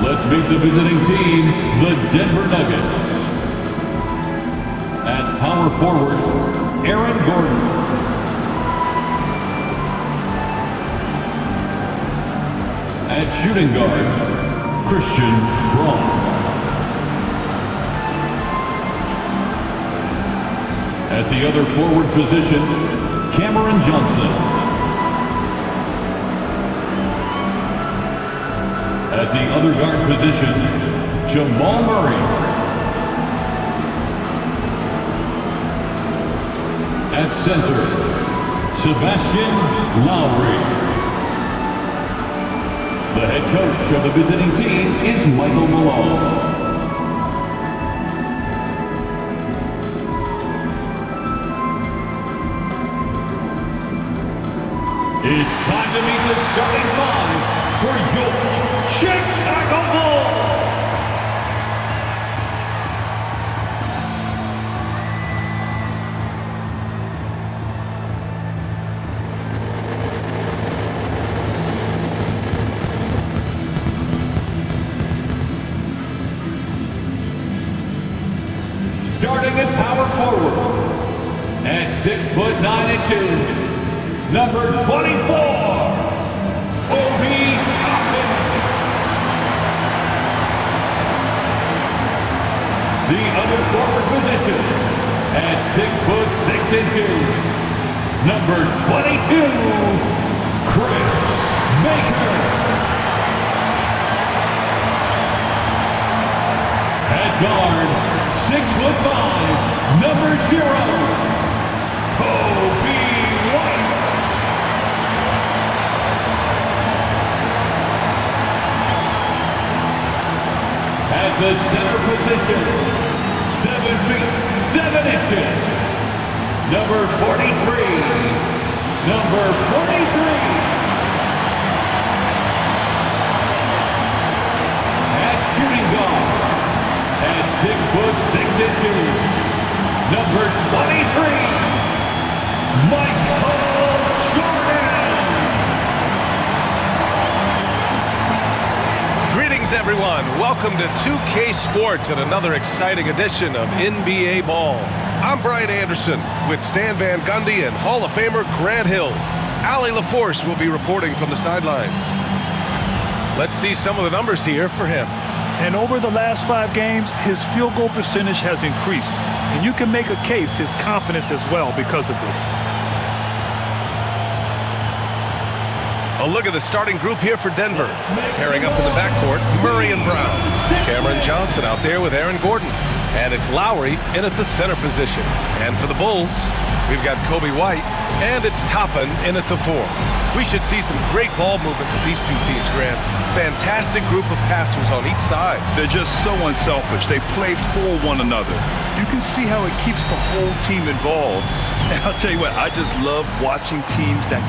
Let's meet the visiting team, the Denver Nuggets. At power forward, Aaron Gordon. At shooting guard, Christian Braun. At the other forward position, Cameron Johnson. At the other guard position, Jamal Murray. At center, Sebastian Lowry. The head coach of the visiting team is Michael Malone. It's time to meet the starting five for your Chicago Bulls. Starting at power forward, at 6'9", number 24, Obi Toppin. The other forward position, at 6'6", number 22, Chris Baker. At guard, 6'5", number 0, Kobe White. At the center position, 7 feet, 7 inches, number 43, number 43. At shooting guard, at 6'6", number 23, Michael Jordan. Greetings, everyone. Welcome to 2K Sports and another exciting edition of NBA Ball. I'm Brian Anderson with Stan Van Gundy and Hall of Famer Grant Hill. Allie LaForce will be reporting from the sidelines. Let's see some of the numbers here for him. And over the last 5 games, his field goal percentage has increased. And you can make a case his confidence as well because of this. A look at the starting group here for Denver. Pairing up in the backcourt, Murray and Brown. Cameron Johnson out there with Aaron Gordon. And it's Lowry in at the center position. And for the Bulls, we've got Kobe White, and it's Toppin in at the 4. We should see some great ball movement with these two teams, Grant. Fantastic group of passers on each side. They're just so unselfish. They play for one another. You can see how it keeps the whole team involved. And I'll tell you what, I just love watching teams that...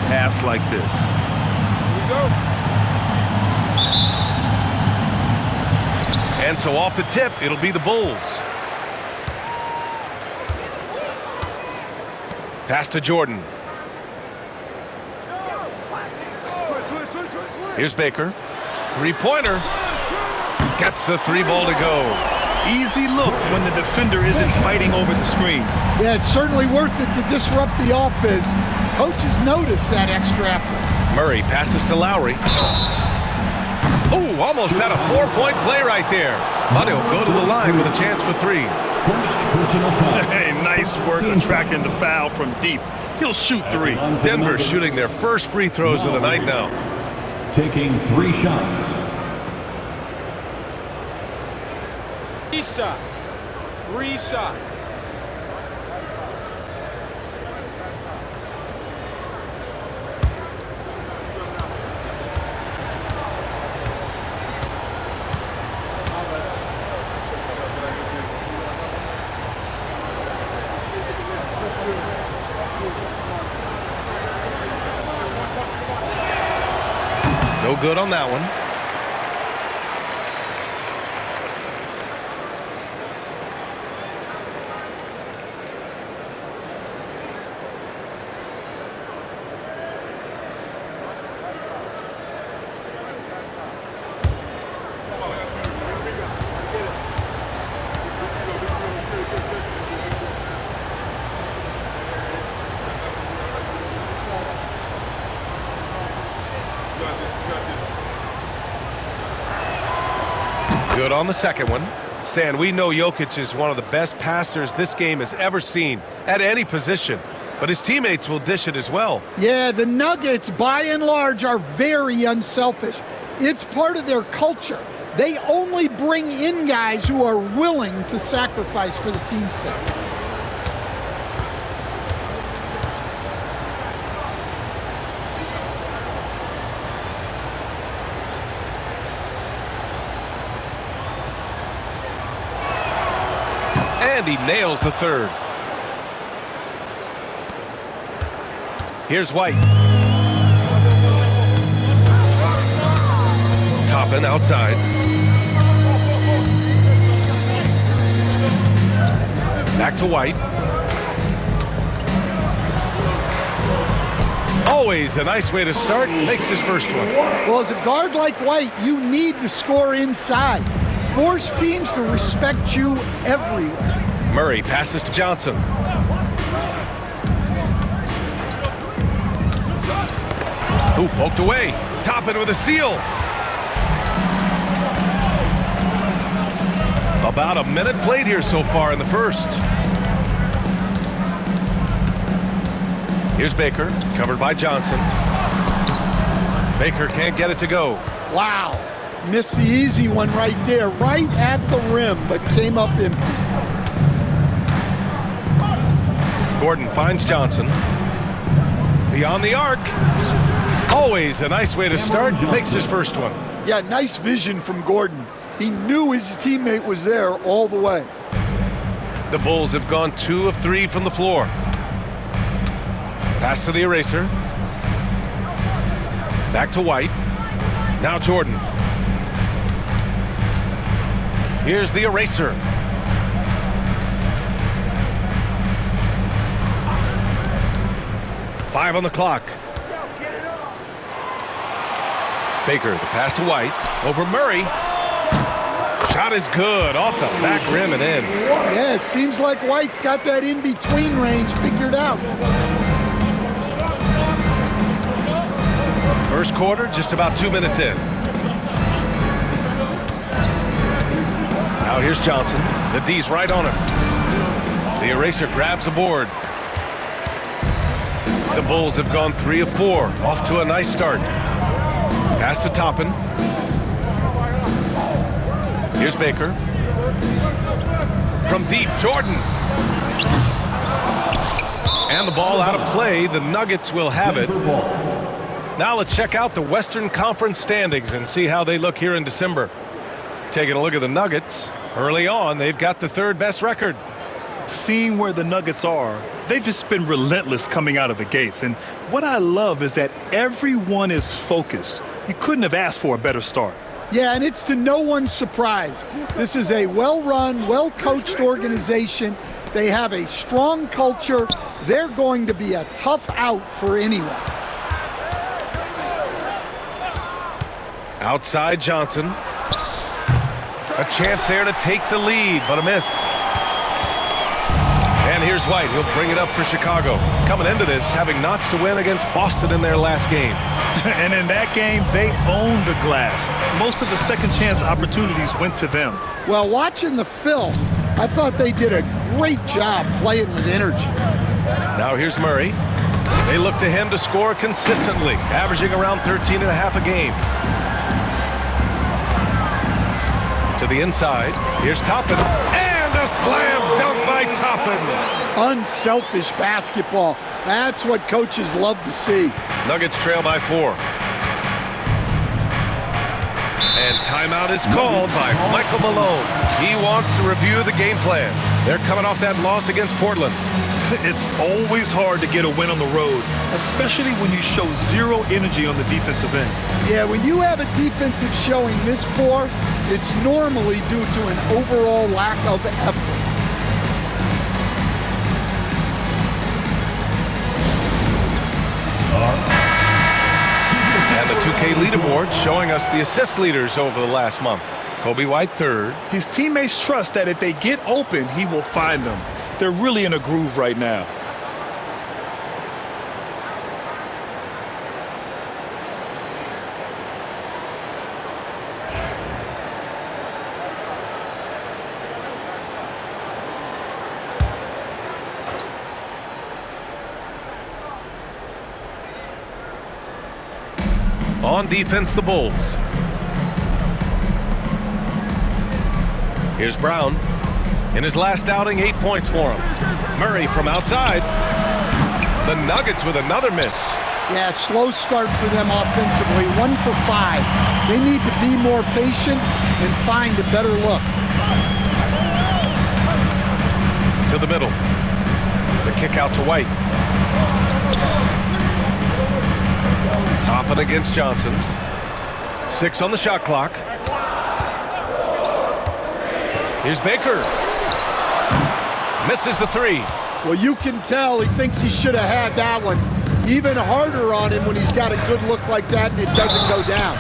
pass like this. Here we go. And so off the tip, it'll be the Bulls. Pass to Jordan. Here's Baker. Three-pointer. Gets the 3 ball to go. Easy look when the defender isn't fighting over the screen. Yeah, it's certainly worth it to disrupt the offense. Coaches notice that extra effort. Murray passes to Lowry. Oh, almost had a 4-point play right there. But he'll go to the line with a chance for 3. First personal foul. Hey, nice work attracting the foul from deep. He'll shoot 3. Denver shooting their first free throws of the night now. Taking 3 shots. 3 shots. 3 shots. No good on that one. Good on the second one. Stan, we know Jokic is one of the best passers this game has ever seen at any position, but his teammates will dish it as well. Yeah, the Nuggets, by and large, are very unselfish. It's part of their culture. They only bring in guys who are willing to sacrifice for the team's sake. And he nails the third. Here's White. Toppin outside. Back to White. Always a nice way to start. Makes his first one. Well, as a guard like White, you need to score inside. Force teams to respect you everywhere. Murray passes to Johnson. Who poked away. Toppin with a steal. About a minute played here so far in the first. Here's Baker, covered by Johnson. Baker can't get it to go. Wow. Missed the easy one right there, right at the rim, but came up empty. Gordon finds Johnson. Beyond the arc. Always a nice way to start. Makes his first one. Yeah, nice vision from Gordon. He knew his teammate was there all the way. The Bulls have gone 2 of 3 from the floor. Pass to the eraser. Back to White. Now Jordan. Here's the eraser. Five on the clock. Baker, the pass to White. Over Murray. Shot is good. Off the back rim and in. Yeah, it seems like White's got that in-between range figured out. First quarter, just about 2 minutes in. Now here's Johnson. The D's right on him. The eraser grabs a board. The Bulls have gone 3 of 4. Off to a nice start. Pass to Toppin. Here's Baker. From deep, Jordan. And the ball out of play. The Nuggets will have it. Now let's check out the Western Conference standings and see how they look here in December. Taking a look at the Nuggets. Early on, they've got the 3rd best record. Seeing where the Nuggets are, they've just been relentless coming out of the gates. And what I love is that everyone is focused. You couldn't have asked for a better start. Yeah, and it's to no one's surprise. This is a well-run, well-coached organization. They have a strong culture. They're going to be a tough out for anyone. Outside Johnson. A chance there to take the lead, but a miss. And here's White. He'll bring it up for Chicago. Coming into this, having notched to win against Boston in their last game. And in that game, they owned the glass. Most of the second chance opportunities went to them. Well, watching the film, I thought they did a great job playing with energy. Now here's Murray. They look to him to score consistently, averaging around 13.5 a game. To the inside. Here's Toppin. And a slam dunk by Toppin. Unselfish basketball. That's what coaches love to see. Nuggets trail by 4. And timeout is called by Michael Malone. He wants to review the game plan. They're coming off that loss against Portland. It's always hard to get a win on the road, especially when you show zero energy on the defensive end. Yeah, when you have a defensive showing this poor, it's normally due to an overall lack of effort. And the 2K leaderboard showing us the assist leaders over the last month. Kobe White third. His teammates trust that if they get open, he will find them. They're really in a groove right now. On defense, the Bulls. Here's Brown. In his last outing, 8 points for him. Murray from outside. The Nuggets with another miss. Yeah, slow start for them offensively, 1 for 5. They need to be more patient and find a better look. To the middle. The kick out to White. Toppin against Johnson. 6 on the shot clock. Here's Baker. Misses the 3. Well, you can tell he thinks he should have had that one. Even harder on him when he's got a good look like that and it doesn't go down.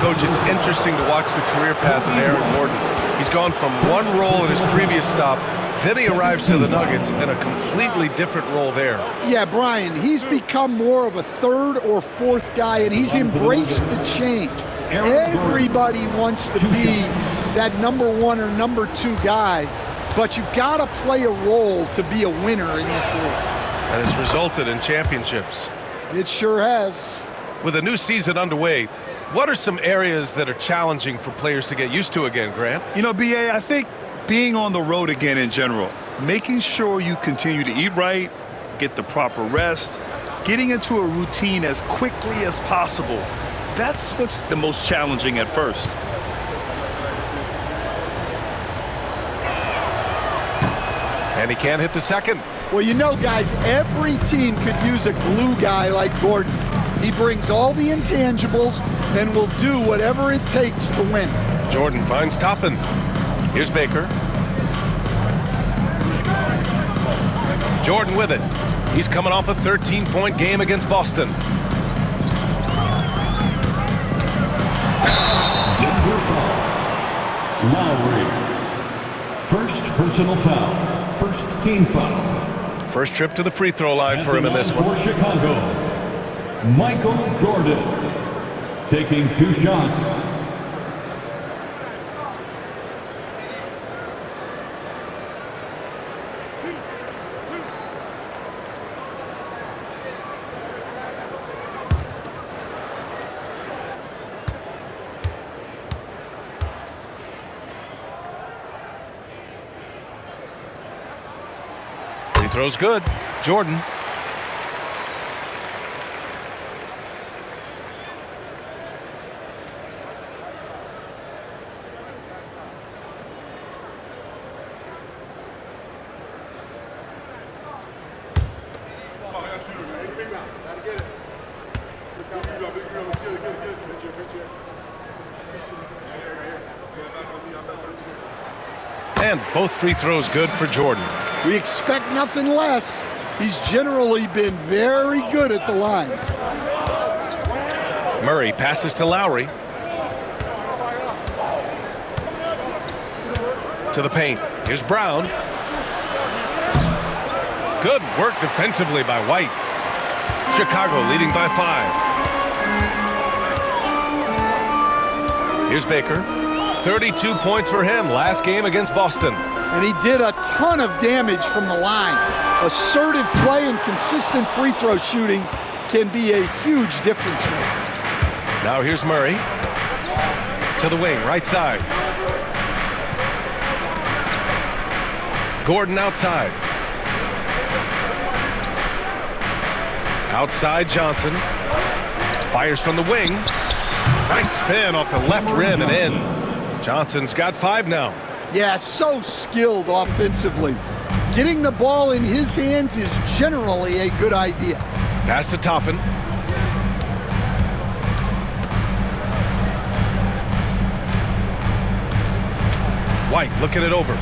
Coach, it's interesting to watch the career path of Aaron Gordon. He's gone from one role in his previous stop, then he arrives to the Nuggets in a completely different role there. Yeah, Brian, he's become more of a third or fourth guy, and he's embraced the change. Everybody wants to be that number 1 or number 2 guy, but you've got to play a role to be a winner in this league. And it's resulted in championships. It sure has. With a new season underway, what are some areas that are challenging for players to get used to again, Grant? You know, B.A., I think being on the road again in general, making sure you continue to eat right, get the proper rest, getting into a routine as quickly as possible. That's what's the most challenging at first. And he can't hit the second. Well, you know, guys, every team could use a glue guy like Gordon. He brings all the intangibles and will do whatever it takes to win. Jordan finds Toppin. Here's Baker. Jordan with it. He's coming off a 13-point game against Boston. Denver foul. Lowry. First personal foul. First team foul. First trip to the free throw line for him in this one. For Chicago, Michael Jordan taking 2 shots. Free throw's good. Jordan. And both free throws good for Jordan. We expect nothing less. He's generally been very good at the line. Murray passes to Lowry. To the paint. Here's Brown. Good work defensively by White. Chicago leading by 5. Here's Baker. 32 points for him last game against Boston. And he did a ton of damage from the line. Assertive play and consistent free throw shooting can be a huge difference maker. Now here's Murray. To the wing, right side. Gordon outside. Outside Johnson. Fires from the wing. Nice spin off the left rim and in. Johnson's got 5 now. Yeah, so skilled offensively. Getting the ball in his hands is generally a good idea. Pass to Toppin. White looking it over.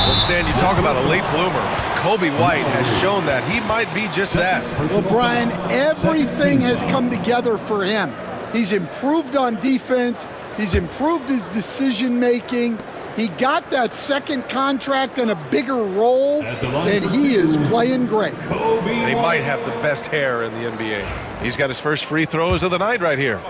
Well, Stan, you talk about a late bloomer. Coby White has shown that he might be just that. Well, Brian, everything has come together for him. He's improved on defense. He's improved his decision-making. He got that second contract and a bigger role, and he is playing great. And he might have the best hair in the NBA. He's got his first free throws of the night right here.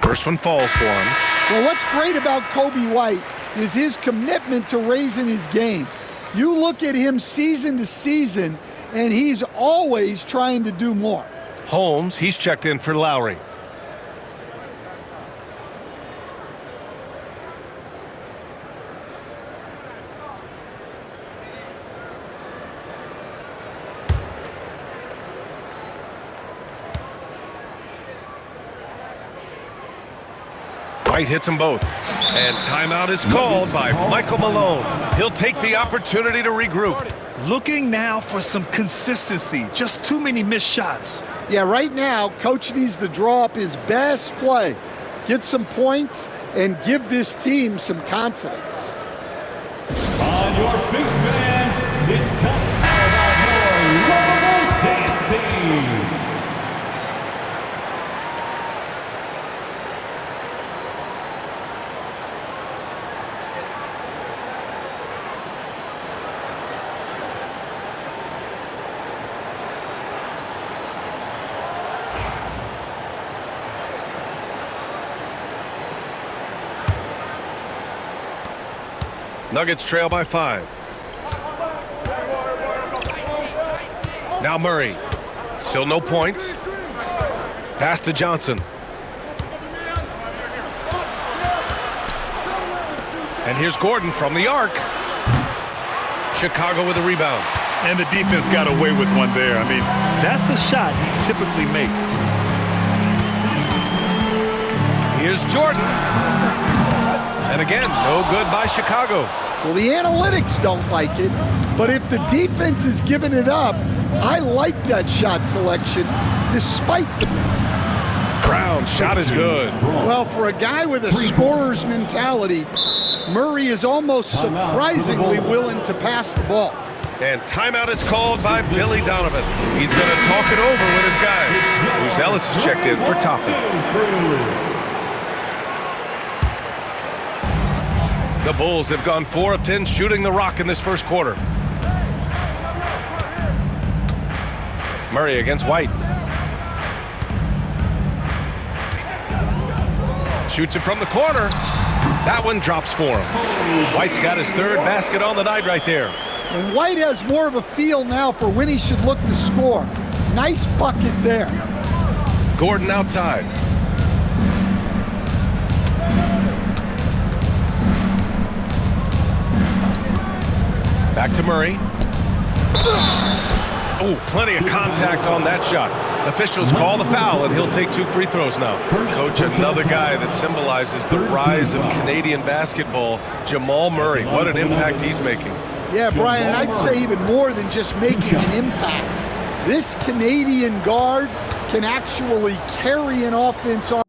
First one falls for him. Well, what's great about Coby White is his commitment to raising his game. You look at him season to season, and he's always trying to do more. Holmes, he's checked in for Lowry. White hits them both. And timeout is called by Michael Malone. He'll take the opportunity to regroup. Looking now for some consistency. Just too many missed shots. Yeah, right now, Coach needs to draw up his best play, get some points, and give this team some confidence. On your feet, fans, it's time for your Rebels Dance Team. Nuggets trail by 5. Now Murray. Still no points. Pass to Johnson. And here's Gordon from the arc. Chicago with a rebound. And the defense got away with one there. I mean, that's a shot he typically makes. Here's Jordan. And again, no good by Chicago. Well, the analytics don't like it, but if the defense is giving it up, I like that shot selection despite the miss. Brown's shot is good. Well, for a guy with a scorer's mentality, Murray is almost surprisingly willing to pass the ball. And timeout is called by Billy Donovan. He's going to talk it over with his guys. Bruce Ellis is checked in for Toppin. The Bulls have gone 4 of 10 shooting the rock in this first quarter. Murray against White. Shoots it from the corner. That one drops for him. White's got his third basket on the night right there. And White has more of a feel now for when he should look to score. Nice bucket there. Gordon outside. Back to Murray. Oh, plenty of contact on that shot. Officials call the foul, and he'll take 2 free throws now. Coach, another guy that symbolizes the rise of Canadian basketball, Jamal Murray. What an impact he's making. Yeah, Brian, I'd say even more than just making an impact. This Canadian guard can actually carry an offense on.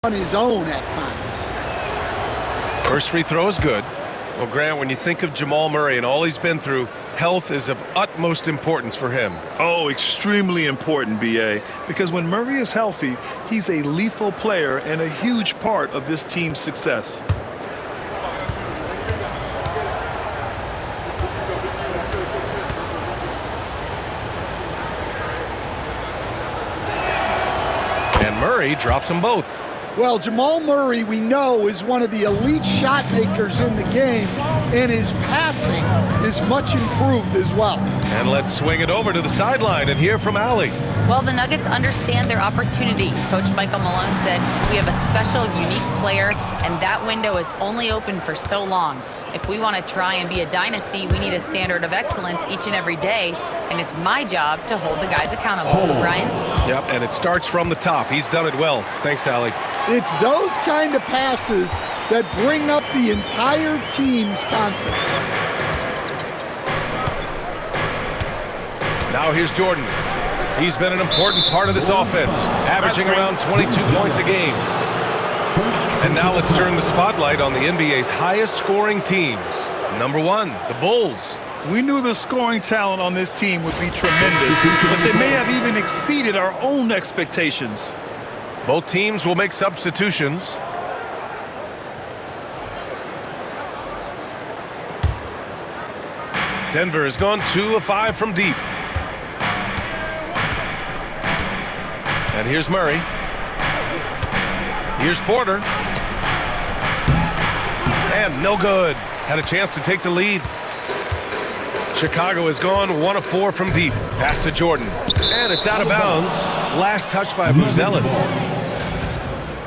On his own at times. First free throw is good. Well, Grant, when you think of Jamal Murray and all he's been through, health is of utmost importance for him. Oh, extremely important, B.A., because when Murray is healthy, he's a lethal player and a huge part of this team's success. And Murray drops them both. Well, Jamal Murray, we know, is one of the elite shot makers in the game, and his passing is much improved as well. And let's swing it over to the sideline and hear from Allie. Well, the Nuggets understand their opportunity. Coach Michael Malone said, we have a special, unique player, and that window is only open for so long. If we want to try and be a dynasty, we need a standard of excellence each and every day, and it's my job to hold the guys accountable. Brian? Yep, and it starts from the top. He's done it well. Thanks, Allie. It's those kind of passes that bring up the entire team's confidence. Now here's Jordan. He's been an important part of this offense, averaging around 22 points a game. And now let's turn the spotlight on the NBA's highest scoring teams. Number one, the Bulls. We knew the scoring talent on this team would be tremendous, but they may have even exceeded our own expectations. Both teams will make substitutions. Denver has gone 2 of 5 from deep. And here's Murray. Here's Porter. And no good. Had a chance to take the lead. Chicago has gone 1 of 4 from deep. Pass to Jordan. And it's out of bounds. Last touch by Buzelis.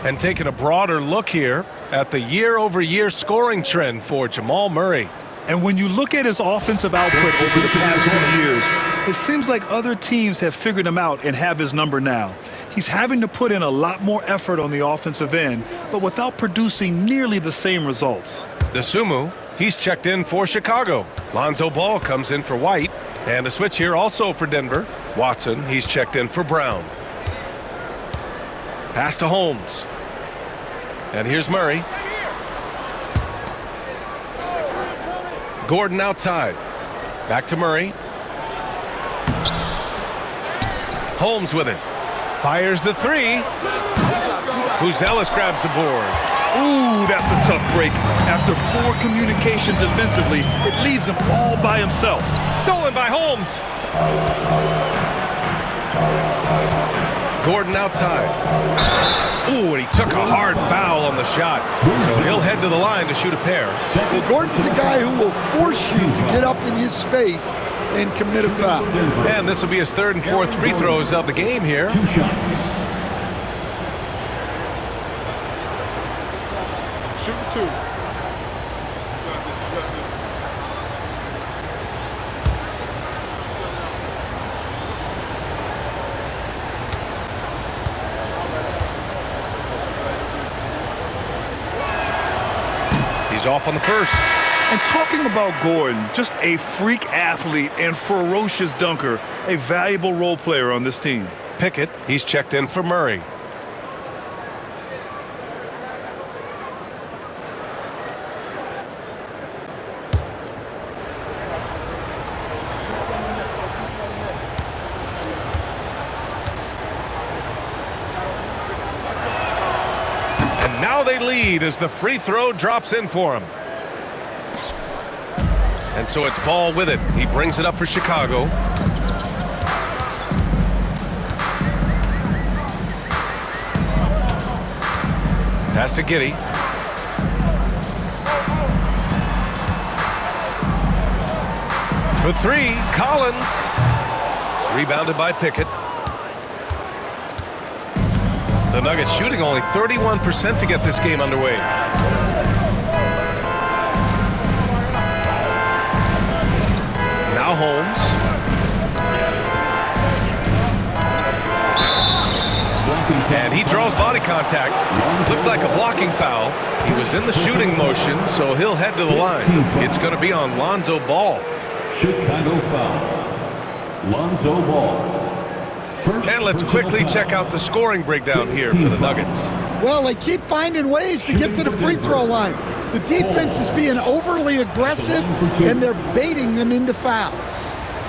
And taking a broader look here at the year-over-year scoring trend for Jamal Murray. And when you look at his offensive output over the past few years, it seems like other teams have figured him out and have his number now. He's having to put in a lot more effort on the offensive end, but without producing nearly the same results. Dosunmu, he's checked in for Chicago. Lonzo Ball comes in for White. And a switch here also for Denver. Watson, he's checked in for Brown. Pass to Holmes. And here's Murray. Gordon outside. Back to Murray. Holmes with it. Fires the three. Buzelis grabs the board. Ooh, that's a tough break. After poor communication defensively, it leaves him all by himself. Stolen by Holmes. Gordon outside. Ooh, and he took a hard foul on the shot. So he'll head to the line to shoot a pair. Well, Gordon's a guy who will force you to get up in his space and commit a foul. And this will be his 3rd and 4th free throws of the game here. 2 shots. Shooting 2. He's off on the first. And talking about Gordon, just a freak athlete and ferocious dunker, a valuable role player on this team. Pickett, he's checked in for Murray. And now they lead as the free throw drops in for him. And so it's Ball with it. He brings it up for Chicago. Pass to Giddey. For 3, Collins. Rebounded by Pickett. The Nuggets shooting only 31% to get this game underway. Now Holmes. And he draws body contact. Looks like a blocking foul. He was in the shooting motion, so he'll head to the line. It's going to be on Lonzo Ball. Chicago foul. Lonzo Ball. And let's quickly check out the scoring breakdown here for the Nuggets. Well, they keep finding ways to get to the free throw line. The defense is being overly aggressive, and they're baiting them into fouls.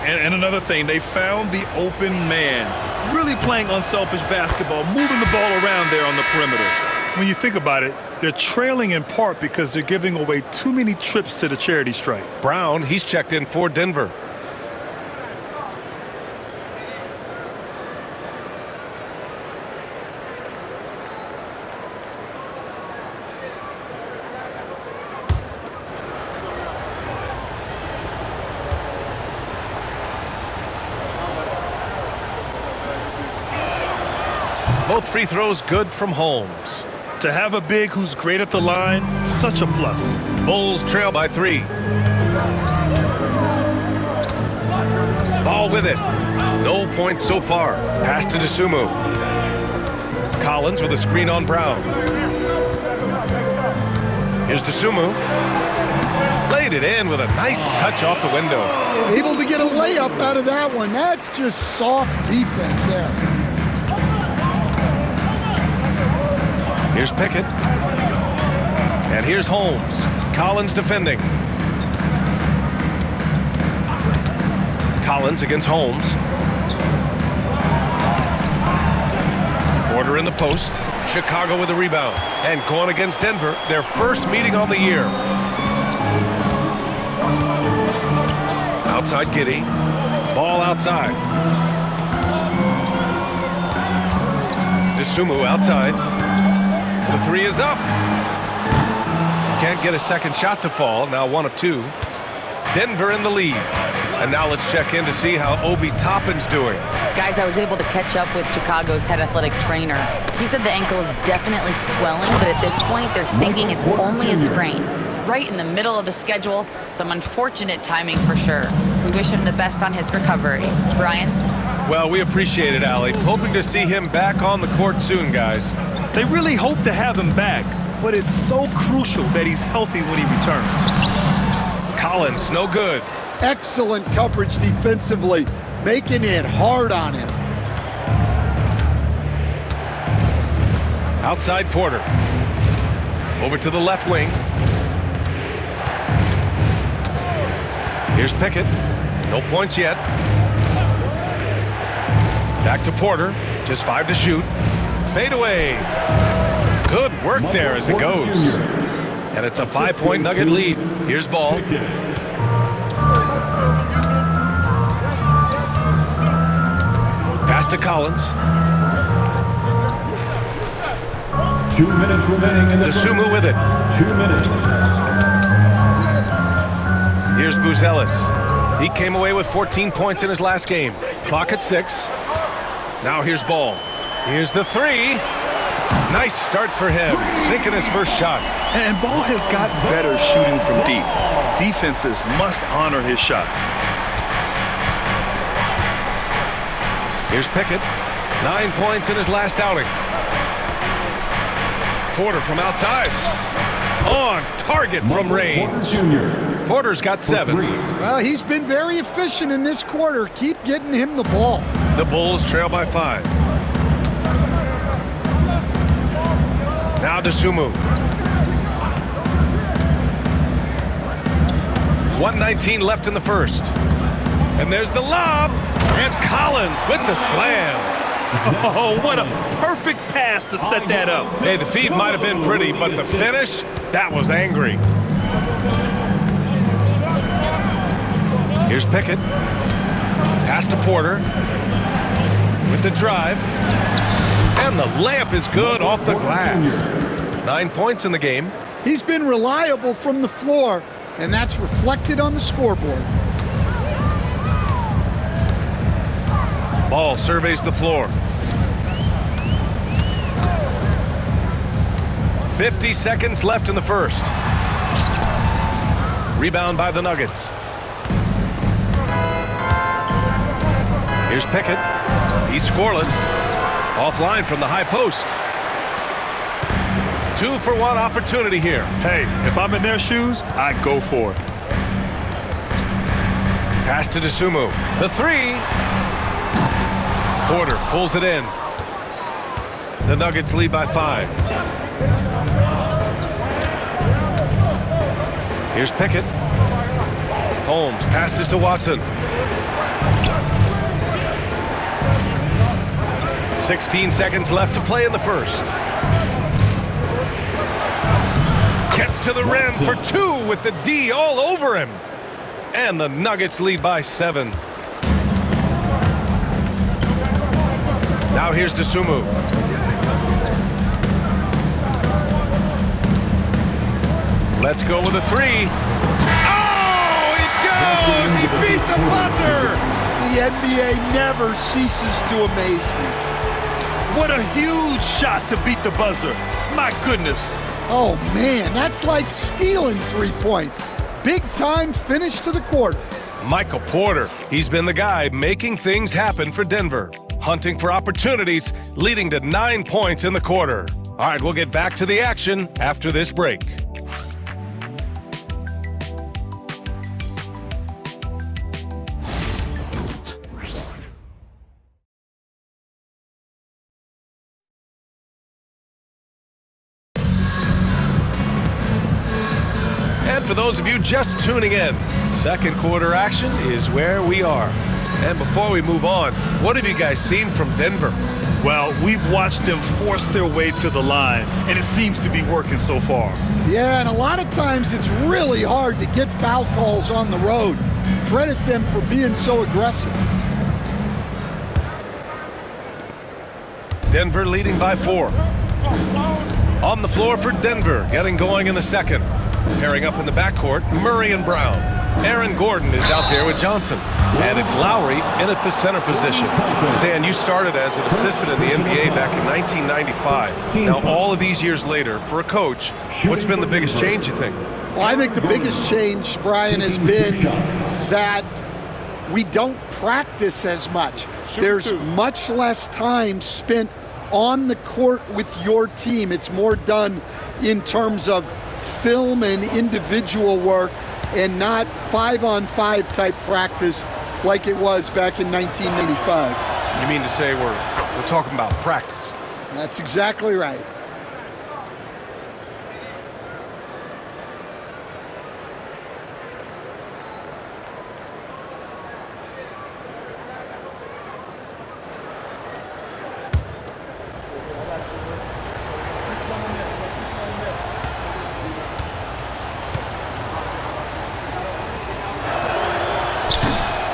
And another thing, they found the open man. Really playing unselfish basketball, moving the ball around there on the perimeter. When you think about it, they're trailing in part because they're giving away too many trips to the charity stripe. Brown, he's checked in for Denver. Both free throws good from Holmes. To have a big who's great at the line, such a plus. Bulls trail by 3. Ball with it. No points so far. Pass to Dosunmu. Collins with a screen on Brown. Here's Dosunmu. Laid it in with a nice touch off the window. Able to get a layup out of that one. That's just soft defense there. Here's Pickett. And here's Holmes. Collins defending. Collins against Holmes. Porter in the post. Chicago with a rebound. And going against Denver, their first meeting on the year. Outside Giddey. Ball outside. Dosunmu outside. The 3 is up. Can't get a second shot to fall. Now 1 of 2. Denver in the lead. And now let's check in to see how Obi Toppin's doing. Guys, I was able to catch up with Chicago's head athletic trainer. He said the ankle is definitely swelling, but at this point, they're thinking it's only a sprain. Right in the middle of the schedule, some unfortunate timing for sure. We wish him the best on his recovery. Brian? Well, we appreciate it, Allie. Hoping to see him back on the court soon, guys. They really hope to have him back, but it's so crucial that he's healthy when he returns. Collins, no good. Excellent coverage defensively, making it hard on him. Outside Porter. Over to the left wing. Here's Pickett. No points yet. Back to Porter. Just 5 to shoot. Fade away. Good work there as it goes. And it's a 5-point Nugget lead. Here's Ball. Pass to Collins. 2 minutes remaining in the Dosunmu with it. 2 minutes. Here's Buzelis. He came away with 14 points in his last game. Clock at 6. Now here's Ball. Here's the 3. Nice start for him, sinking his first shot. And Ball has gotten better shooting from deep. Defenses must honor his shot. Here's Pickett. 9 points in his last outing. Porter from outside. On target from range. Porter's got 7. Well, he's been very efficient in this quarter. Keep getting him the ball. The Bulls trail by 5. Now Dosunmu. 1:19 left in the first. And there's the lob. And Collins with the slam. Oh, what a perfect pass to set that up. Hey, the feed might have been pretty, but the finish, that was angry. Here's Pickett. Pass to Porter. With the drive. And the layup is good off the glass. 9 points in the game. He's been reliable from the floor, and that's reflected on the scoreboard. Ball surveys the floor. 50 seconds left in the first. Rebound by the Nuggets. Here's Pickett. He's scoreless. Offline from the high post. 2-for-1 opportunity here. Hey, if I'm in their shoes, I go for it. Pass to Dosunmu. The 3. Porter pulls it in. The Nuggets lead by 5. Here's Pickett. Holmes passes to Watson. 16 seconds left to play in the first. Gets to the rim for 2 with the D all over him. And the Nuggets lead by 7. Now here's Dosunmu. Let's go with a 3. Oh, it goes! He beat the buzzer! The NBA never ceases to amaze me. What a huge shot to beat the buzzer. My goodness. Oh, man, that's like stealing 3 points. Big time finish to the quarter. Michael Porter, he's been the guy making things happen for Denver. Hunting for opportunities, leading to 9 points in the quarter. All right, we'll get back to the action after this break. And for those of you just tuning in, second quarter action is where we are. And before we move on, what have you guys seen from Denver? Well, we've watched them force their way to the line, and it seems to be working so far. Yeah, and a lot of times it's really hard to get foul calls on the road. Credit them for being so aggressive. Denver leading by 4. On the floor for Denver, getting going in the second. Pairing up in the backcourt, Murray and Brown. Aaron Gordon is out there with Johnson. And it's Lowry in at the center position. Stan, you started as an assistant in the NBA back in 1995. Now, all of these years later, for a coach, what's been the biggest change, you think? Well, I think the biggest change, Brian, has been that we don't practice as much. There's much less time spent on the court with your team. It's more done in terms of film and individual work and not 5-on-5 type practice like it was back in 1995. You mean to say we're talking about practice? That's exactly right.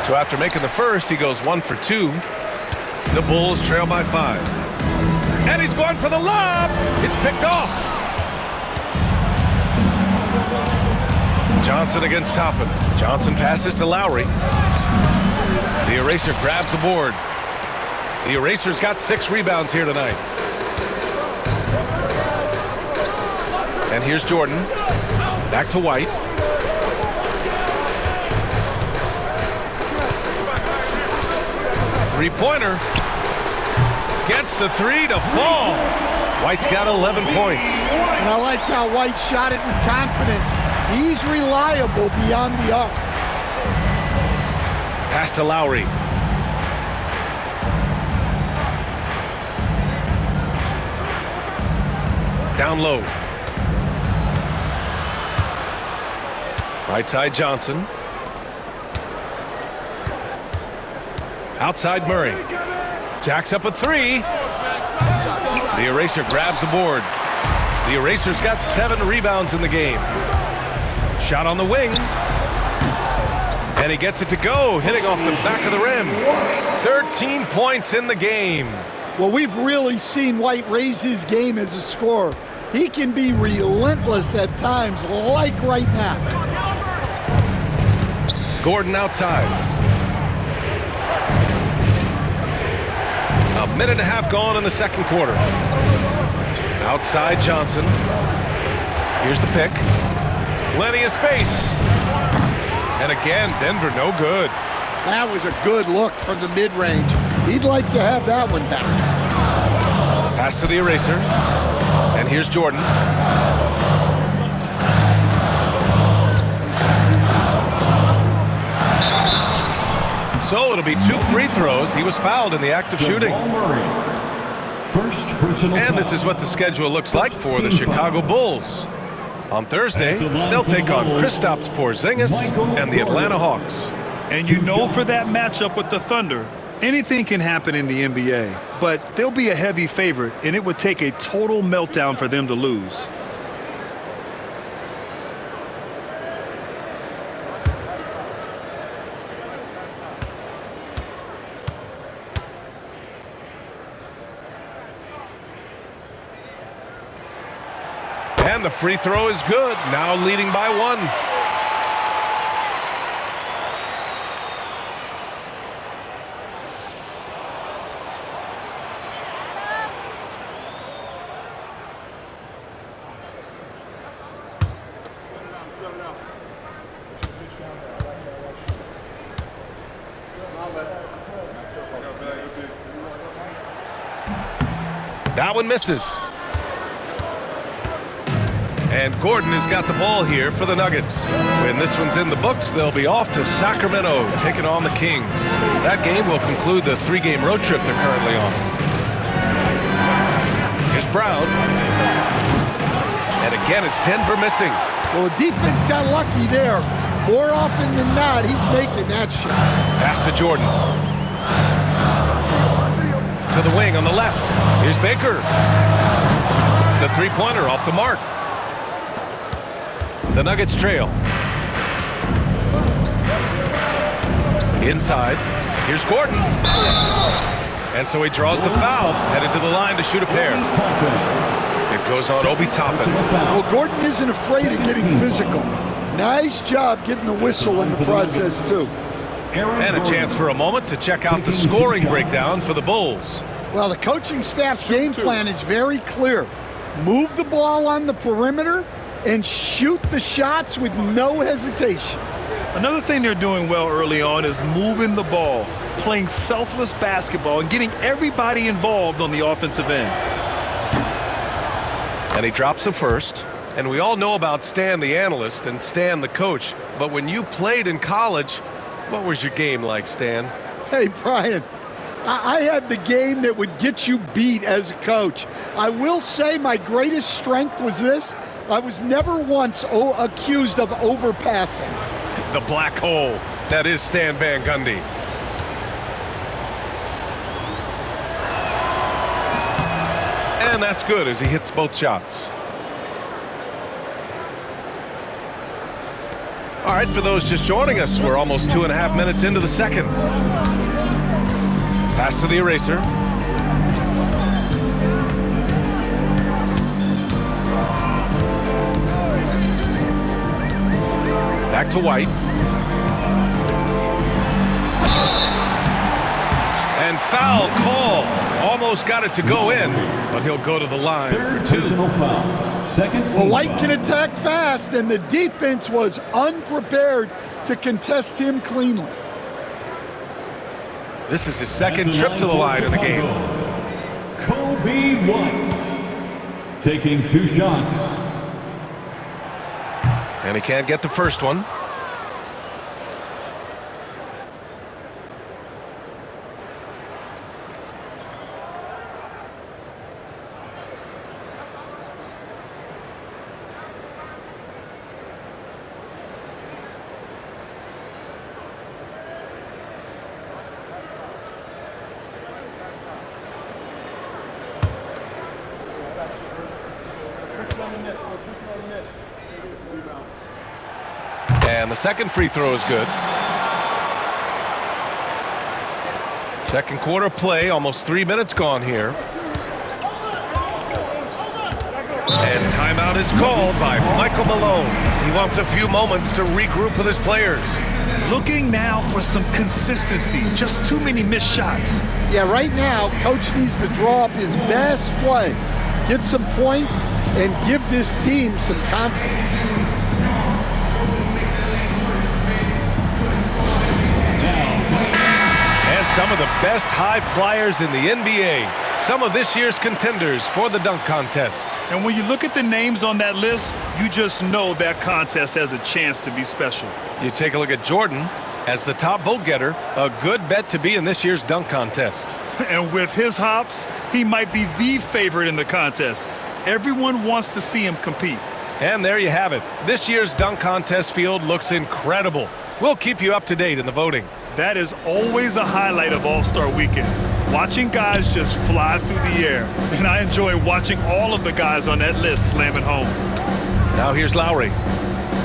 So after making the first, he goes 1 for 2. The Bulls trail by 5. And he's going for the lob. It's picked off. Johnson against Toppin. Johnson passes to Lowry. The Eraser grabs the board. The Eraser's got 6 rebounds here tonight. And here's Jordan. Back to White. Three-pointer. Gets the 3 to fall. White's got 11 points. And I like how White shot it with confidence. He's reliable beyond the arc. Pass to Lowry. Down low. Right side Johnson. Outside Murray. Jacks up a 3. The Eraser grabs the board. The Eraser's got 7 rebounds in the game. Shot on the wing. And he gets it to go, hitting off the back of the rim. 13 points in the game. Well, we've really seen White raise his game as a scorer. He can be relentless at times, like right now. Gordon outside. A minute and a half gone in the second quarter. Outside Johnson. Here's the pick. Plenty of space. And again, Denver no good. That was a good look from the mid-range. He'd like to have that one back. Pass to the Eraser. And here's Jordan. So it'll be 2 free throws. He was fouled in the act of shooting. First personal And this foul. is what the schedule looks like for the Chicago Bulls. On Thursday, they'll take on Kristaps Porzingis and the Atlanta Hawks. And you know, for that matchup with the Thunder, anything can happen in the NBA, but they'll be a heavy favorite, and it would take a total meltdown for them to lose. And the free throw is good, now leading by 1. That one misses. And Gordon has got the ball here for the Nuggets. When this one's in the books, they'll be off to Sacramento, taking on the Kings. That game will conclude the 3-game road trip they're currently on. Here's Brown. And again, it's Denver missing. Well, the defense got lucky there. More often than not, he's making that shot. Pass to Jordan. To the wing on the left. Here's Baker. The three-pointer off the mark. The Nuggets trail. Inside. Here's Gordon. And so he draws the foul, headed to the line to shoot a pair. It goes on Obi Toppin. Well, Gordon isn't afraid of getting physical. Nice job getting the whistle in the process, too. And a chance for a moment to check out the scoring breakdown for the Bulls. Well, the coaching staff's game plan is very clear. Move the ball on the perimeter and shoot the shots with no hesitation. Another thing they're doing well early on is moving the ball, playing selfless basketball, and getting everybody involved on the offensive end. And he drops him first. And we all know about Stan the analyst and Stan the coach. But when you played in college, what was your game like, Stan? Hey, Brian, I had the game that would get you beat as a coach. I will say my greatest strength was this. I was never once accused of overpassing. The black hole. That is Stan Van Gundy. And that's good as he hits both shots. All right, for those just joining us, we're almost 2.5 minutes into the second. Pass to the eraser. Back to White. And foul call. Almost got it to go in, but he'll go to the line for 2. Well, White can attack fast, and the defense was unprepared to contest him cleanly. This is his second trip to the line in the game. Kobe White taking 2 shots. And he can't get the first one. And the second free throw is good. Second quarter play, almost 3 minutes gone here. And timeout is called by Michael Malone. He wants a few moments to regroup with his players. Looking now for some consistency, just too many missed shots. Yeah, right now, Coach needs to draw up his best play, get some points, and give this team some confidence. And some of the best high flyers in the NBA. Some of this year's contenders for the dunk contest. And when you look at the names on that list, you just know that contest has a chance to be special. You take a look at Jordan as the top vote getter, a good bet to be in this year's dunk contest. And with his hops, he might be the favorite in the contest. Everyone wants to see him compete. And there you have it. This year's dunk contest field looks incredible. We'll keep you up to date in the voting. That is always a highlight of All-Star Weekend. Watching guys just fly through the air. And I enjoy watching all of the guys on that list slam it home. Now here's Lowry.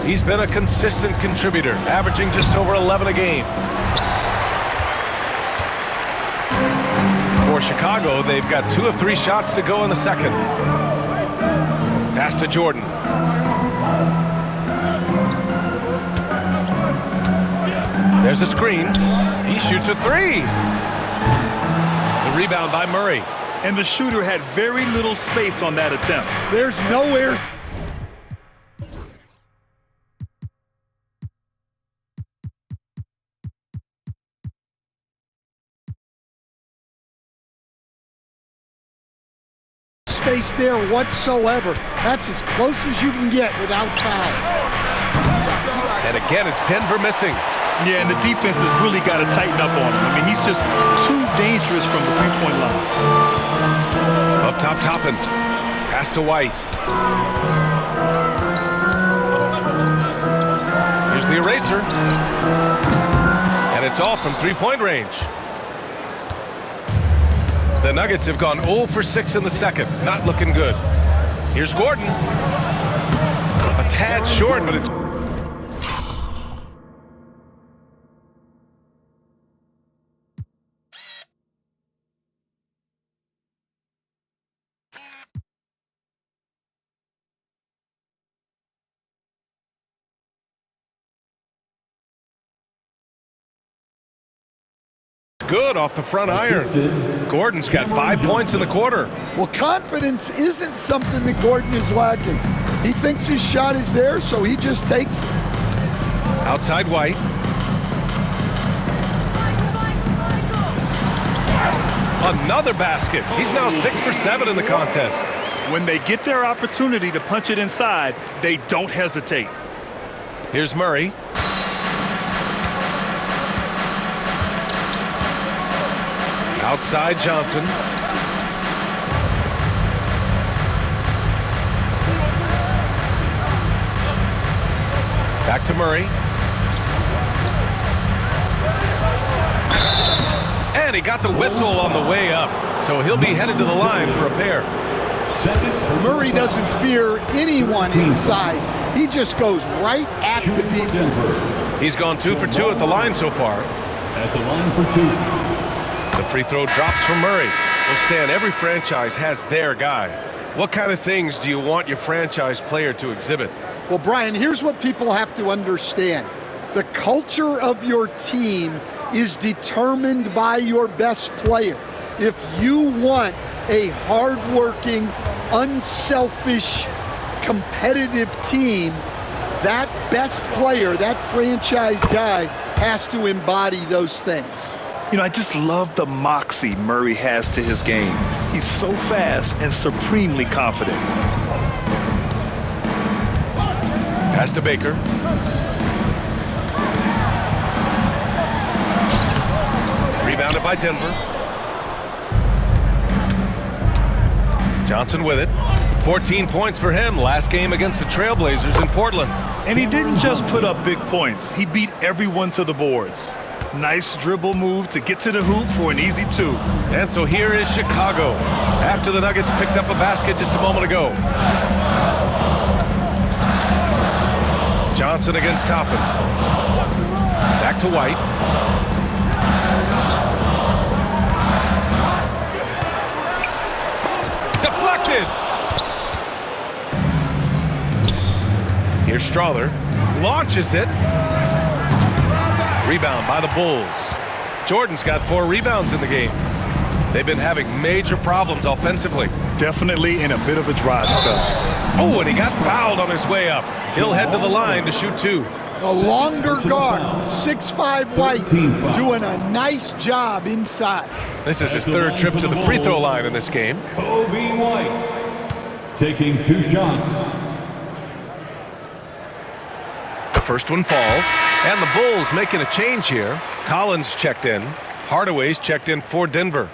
He's been a consistent contributor, averaging just over 11 a game. For Chicago, they've got 2 of 3 shots to go in the second. Pass to Jordan. There's a screen. He shoots a 3. The rebound by Murray. And the shooter had very little space on that attempt. There's nowhere. Space there whatsoever. That's as close as you can get without foul. And again, it's Denver missing. Yeah, and the defense has really got to tighten up on him. I mean, he's just too dangerous from the three-point line. Up top, Toppin. Pass to White. Here's the eraser. And it's all from three-point range. The Nuggets have gone 0 for 6 in the second. Not looking good. Here's Gordon. A tad short, but it's... good off the front iron. Gordon's got 5 points in the quarter. Well, confidence isn't something that Gordon is lacking. He thinks his shot is there, so he just takes it. Outside White. Another basket. He's now 6 for 7 in the contest. When they get their opportunity to punch it inside, they don't hesitate. Here's Murray. Outside Johnson. Back to Murray. And he got the whistle on the way up, so he'll be headed to the line for a pair. Murray doesn't fear anyone inside. He just goes right at the defense. He's gone 2 for 2 at the line so far. At the line for 2. The free throw drops from Murray. Well, Stan, every franchise has their guy. What kind of things do you want your franchise player to exhibit? Well, Brian, here's what people have to understand. The culture of your team is determined by your best player. If you want a hardworking, unselfish, competitive team, that best player, that franchise guy, has to embody those things. You know, I just love the moxie Murray has to his game. He's so fast and supremely confident. Pass to Baker. Rebounded by Denver. Johnson with it. 14 points for him last game against the Trailblazers in Portland. And he didn't just put up big points. He beat everyone to the boards. Nice dribble move to get to the hoop for an easy 2. And so here is Chicago after the Nuggets picked up a basket just a moment ago. Johnson against Toppin. Back to White. Deflected. Here's Strawther. Launches it. Rebound by the Bulls. Jordan's got 4 rebounds in the game. They've been having major problems offensively. Definitely in a bit of a dry spell. Oh, and he got fouled on his way up. He'll head to the line to shoot 2. A longer guard, 6'5" White, doing a nice job inside. This is his 3rd trip to the free throw line in this game. Kobe White taking 2 shots. The first one falls. And the Bulls making a change here. Collins checked in. Hardaway's checked in for Denver.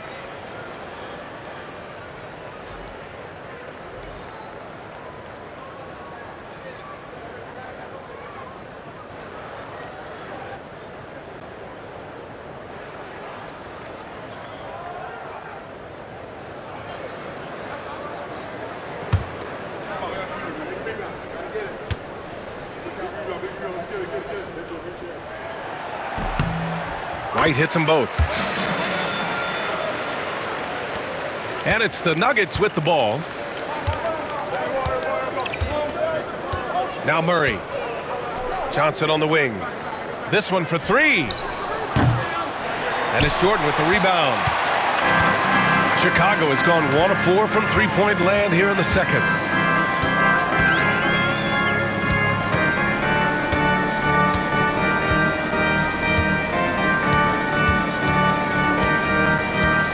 White hits them both. And it's the Nuggets with the ball. Now Murray. Johnson on the wing. This one for three. And it's Jordan with the rebound. Chicago has gone 1 of 4 from three-point land here in the second.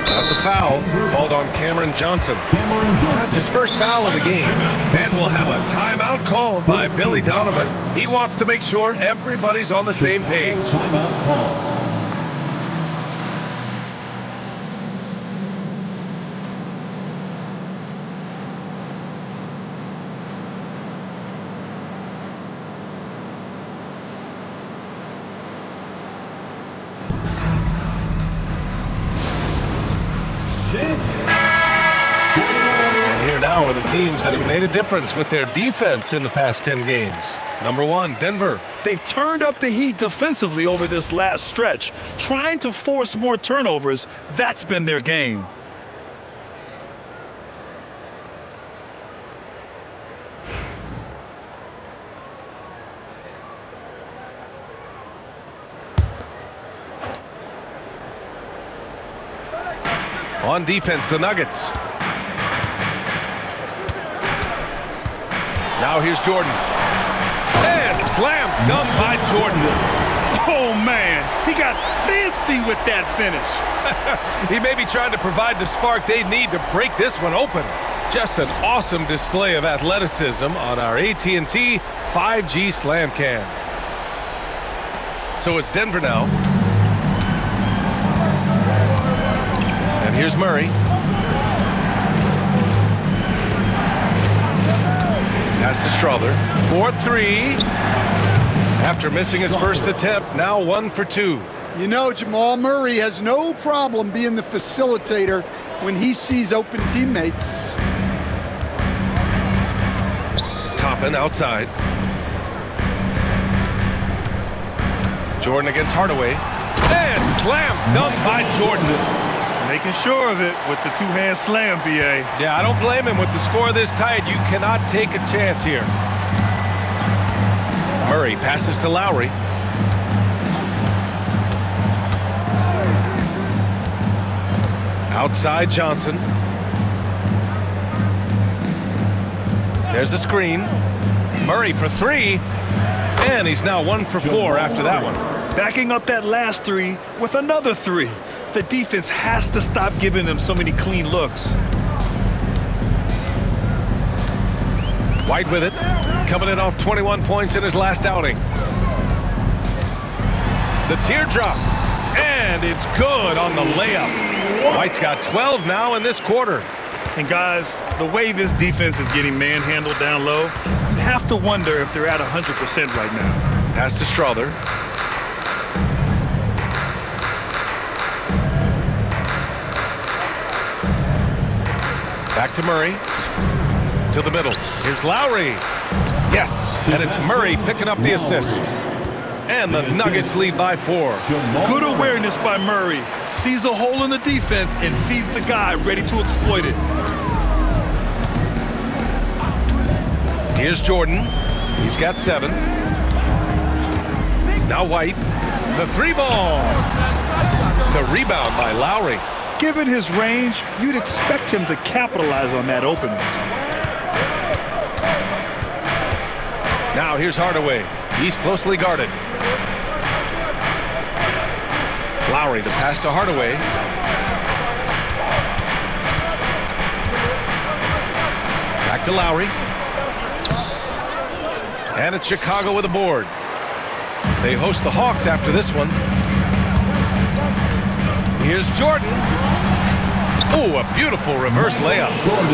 That's a foul called on Cameron Johnson. That's his first foul of the game. And we'll have a timeout called by Billy Donovan. He wants to make sure everybody's on the same page. Timeout call. And here now are the teams that have made a difference with their defense in the past 10 games. Number 1, Denver. They've turned up the heat defensively over this last stretch, trying to force more turnovers. That's been their game. On defense, the Nuggets. Now here's Jordan. And slam dunk by Jordan. Oh, man, he got fancy with that finish. He may be trying to provide the spark they need to break this one open. Just an awesome display of athleticism on our AT&T 5G Slam Cam. So it's Denver now. And here's Murray. Pass to Strother. 4-3. After missing his first attempt, now 1 for 2. You know, Jamal Murray has no problem being the facilitator when he sees open teammates. Toppin outside. Jordan against Hardaway. And slam dunk by Jordan. Making sure of it with the two-hand slam, B.A. Yeah, I don't blame him with the score this tight. You cannot take a chance here. Murray passes to Lowry. Outside Johnson. There's a screen. Murray for 3. And he's now 1 for 4 after that one. Backing up that last 3 with another 3. The defense has to stop giving them so many clean looks. White with it, coming in off 21 points in his last outing. The teardrop, and it's good on the layup. White's got 12 now in this quarter. And guys, the way this defense is getting manhandled down low, you have to wonder if they're at 100% right now. Pass to Strother. Back to Murray. To the middle. Here's Lowry. Yes, and it's Murray picking up the assist. And the Nuggets lead by 4. Good awareness by Murray. Sees a hole in the defense and feeds the guy ready to exploit it. Here's Jordan. He's got 7. Now White. The 3-ball. The rebound by Lowry. Given his range, you'd expect him to capitalize on that opening. Now here's Hardaway. He's closely guarded. Lowry, the pass to Hardaway. Back to Lowry. And it's Chicago with a board. They host the Hawks after this one. Here's Jordan. Oh, a beautiful reverse layup.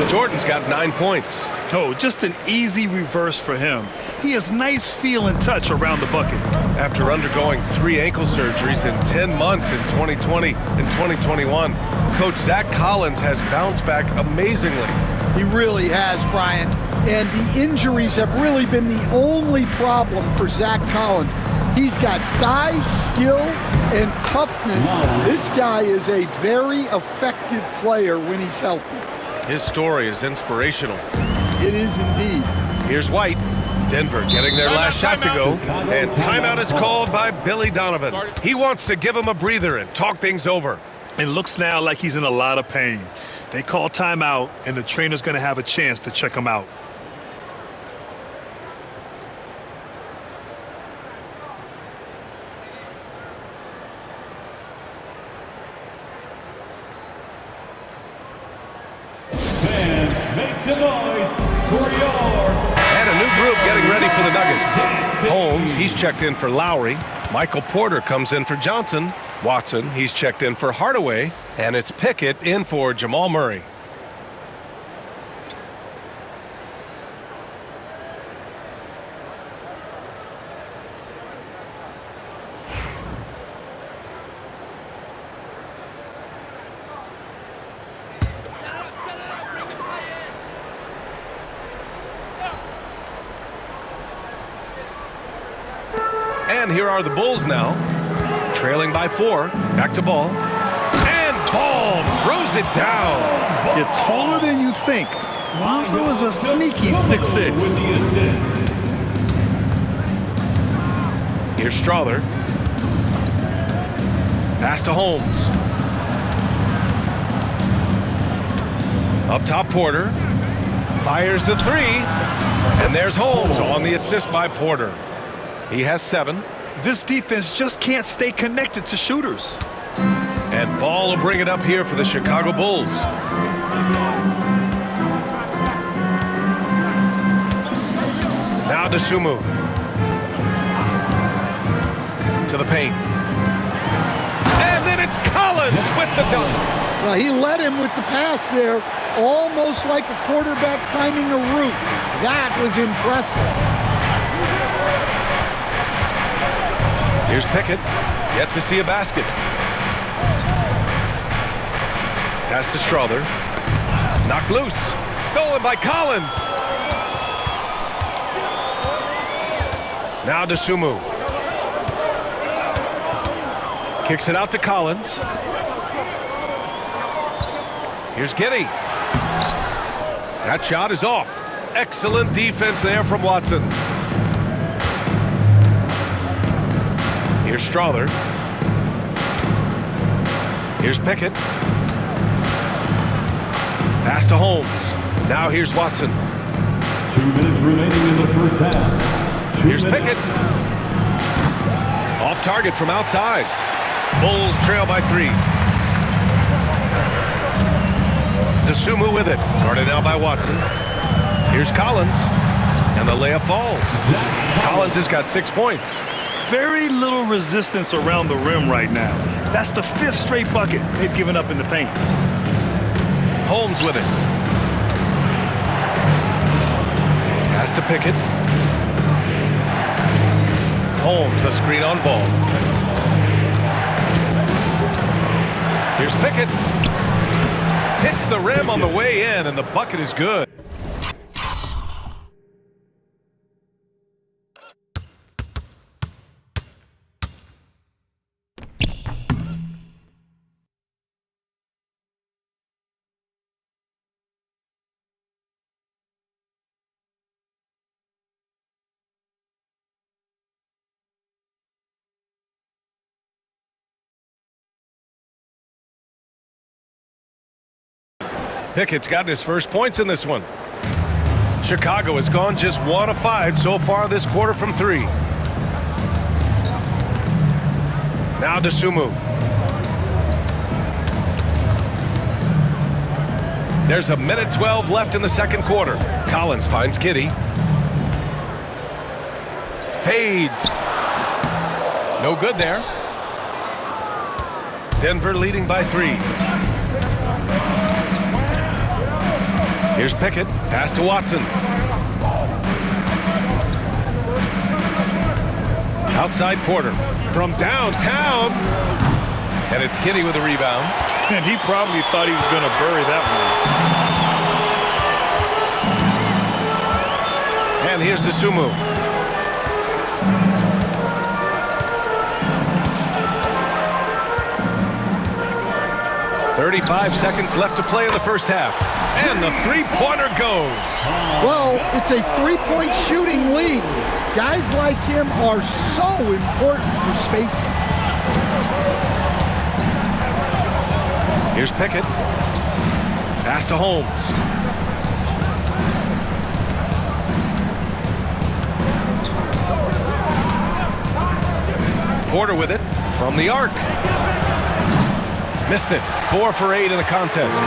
Jordan's got 9 points. Oh, just an easy reverse for him. He has nice feel and touch around the bucket. After undergoing 3 ankle surgeries in 10 months in 2020 and 2021, Coach Zach Collins has bounced back amazingly. He really has, Brian. And the injuries have really been the only problem for Zach Collins. He's got size, skill, and toughness. This guy is a very effective player when he's healthy. His story is inspirational. It is indeed. Here's White. Denver getting their last shot to go. And timeout is called by Billy Donovan. He wants to give him a breather and talk things over. It looks now like he's in a lot of pain. They call timeout, and the trainer's going to have a chance to check him out. Make some noise for your... And a new group getting ready for the Nuggets. Holmes, he's checked in for Lowry. Michael Porter comes in for Johnson. Watson, he's checked in for Hardaway. And it's Pickett in for Jamal Murray. And here are the Bulls now, trailing by 4. Back to Ball. And Ball throws it down. You're taller than you think. Lonzo is a sneaky 6'6". Here's Strawther. Pass to Holmes. Up top, Porter. Fires the 3. And there's Holmes on the assist by Porter. He has 7. This defense just can't stay connected to shooters. And Ball will bring it up here for the Chicago Bulls. Now to Sumu. To the paint. And then it's Collins with the dunk. Well, he led him with the pass there, almost like a quarterback timing a route. That was impressive. Here's Pickett, yet to see a basket. Pass to Strawther. Knocked loose. Stolen by Collins. Now to Sumu. Kicks it out to Collins. Here's Giddey. That shot is off. Excellent defense there from Watson. Here's Strawther. Here's Pickett. Pass to Holmes. Now here's Watson. 2 minutes remaining in the first half. Here's Pickett. Off target from outside. Bulls trail by 3. DeSumo with it. Guarded now by Watson. Here's Collins. And the layup falls. Collins has got 6 points. Very little resistance around the rim right now. That's the 5th straight bucket they've given up in the paint. Holmes with it. Pass to Pickett. Holmes, a screen on Ball. Here's Pickett. Hits the rim on the way in, and the bucket is good. Pickett's gotten his first points in this one. Chicago has gone just 1 of 5 so far this quarter from 3. Now to Sumu. There's 1:12 left in the second quarter. Collins finds Giddey. Fades. No good there. Denver leading by 3. Here's Pickett. Pass to Watson. Outside Porter. From downtown. And it's Giddey with the rebound. And he probably thought he was going to bury that one. And here's DeSumo. 35 seconds left to play in the first half. And the three-pointer goes. Well, it's a three-point shooting lead. Guys like him are so important for spacing. Here's Pickett. Pass to Holmes. Porter with it from the arc. Missed it. 4 for 8 in the contest.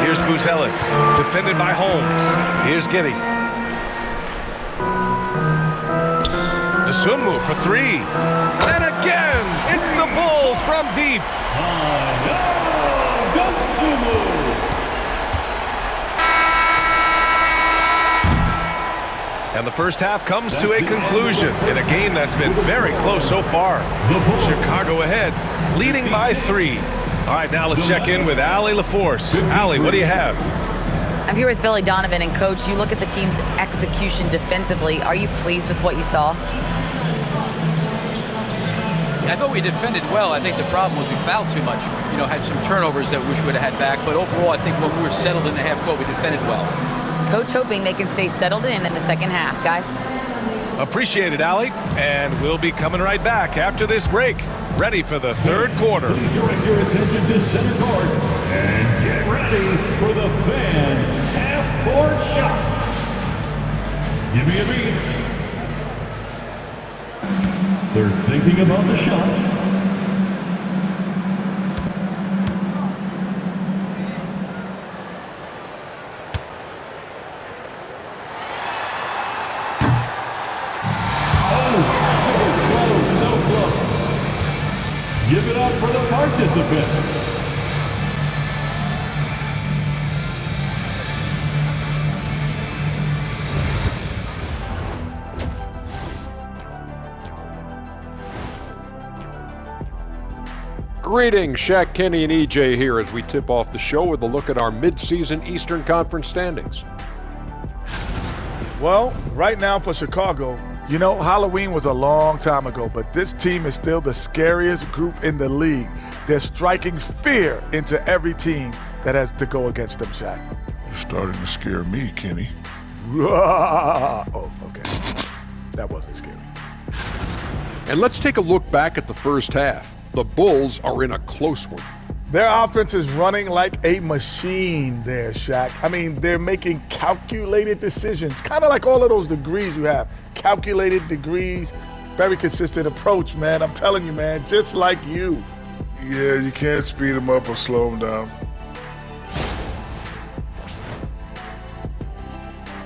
Here's Buzelis, defended by Holmes. Here's Giddey. DeSumo for 3. And again, it's the Bulls from deep. And the first half comes to a conclusion in a game that's been very close so far. Chicago ahead, leading by 3. All right, now let's check in with Allie LaForce. Allie, what do you have? I'm here with Billy Donovan, and Coach, you look at the team's execution defensively. Are you pleased with what you saw? I thought we defended well. I think the problem was we fouled too much. You know, had some turnovers that we wish we would have had back. But overall, I think when we were settled in the half court, we defended well. Coach hoping they can stay settled in the second half, guys. Appreciate it, Allie. And we'll be coming right back after this break. Ready for the third quarter. Please direct your attention to center court and get ready for the fan half-court shots. Give me a beat. They're thinking about the shot. Give it up for the participants. Greetings, Shaq Kenny and EJ here as we tip off the show with a look at our mid-season Eastern Conference standings. Well, right now for Chicago, you know, Halloween was a long time ago, but this team is still the scariest group in the league. They're striking fear into every team that has to go against them, Shaq. You're starting to scare me, Kenny. Oh, okay. That wasn't scary. And let's take a look back at the first half. The Bulls are in a close one. Their offense is running like a machine there, Shaq. I mean, they're making calculated decisions, kind of like all of those degrees you have. Calculated degrees, very consistent approach, man. I'm telling you, man, just like you. Yeah, you can't speed them up or slow them down.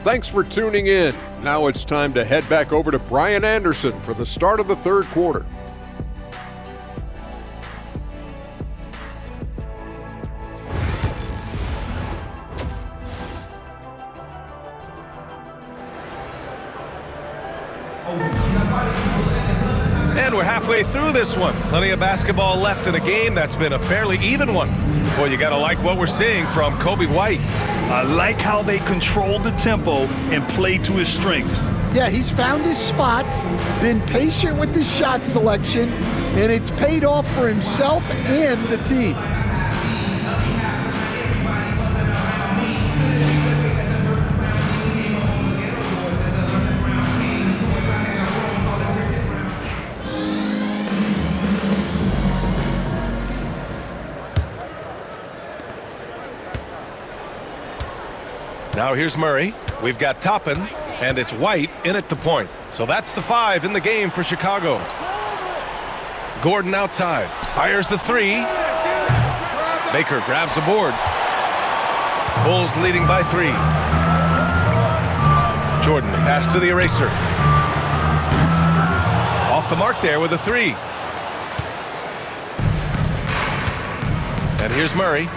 Thanks for tuning in. Now it's time to head back over to Brian Anderson for the start of the third quarter. And we're halfway through this one. Plenty of basketball left in a game that's been a fairly even one. Boy, you gotta like what we're seeing from Coby White. I like how they control the tempo and play to his strengths. Yeah, he's found his spots, been patient with his shot selection, and it's paid off for himself and the team. Now here's Murray. We've got Toppin, and it's White in at the point. So that's the 5 in the game for Chicago. Gordon outside. Fires the 3. Baker grabs the board. Bulls leading by 3. Jordan, the pass to the eraser. Off the mark there with a 3. And here's Murray.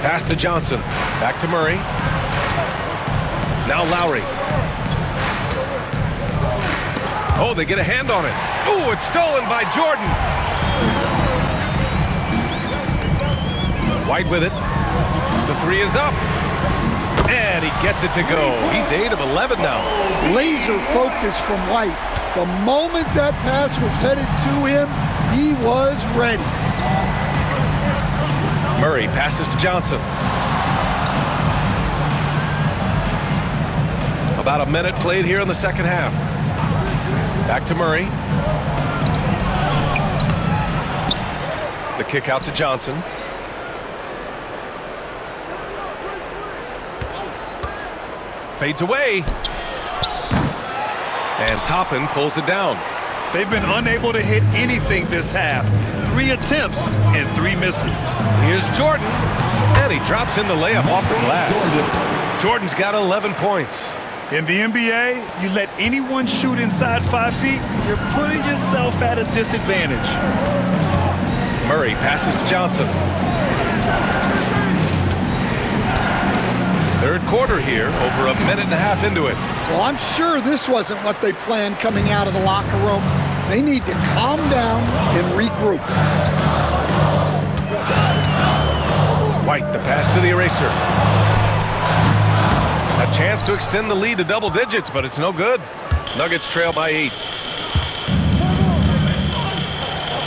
Pass to Johnson. Back to Murray. Now Lowry. Oh, they get a hand on it. Oh, it's stolen by Jordan. White with it. The 3 is up. And And he gets it to go. He's 8 of 11 now. Laser focus from White. The moment that pass was headed to him, he was ready. Murray passes to Johnson. About a minute played here in the second half. Back to Murray. The kick out to Johnson. Fades away. And Toppin pulls it down. They've been unable to hit anything this half. 3 attempts and 3 misses. Here's Jordan. And he drops in the layup off the glass. Jordan's got 11 points. In the NBA, you let anyone shoot inside 5 feet, you're putting yourself at a disadvantage. Murray passes to Johnson. Third quarter here, over a minute and a half into it. Well, I'm sure this wasn't what they planned coming out of the locker room. They need to calm down and regroup. White, the pass to the eraser. A chance to extend the lead to double digits, but it's no good. Nuggets trail by 8.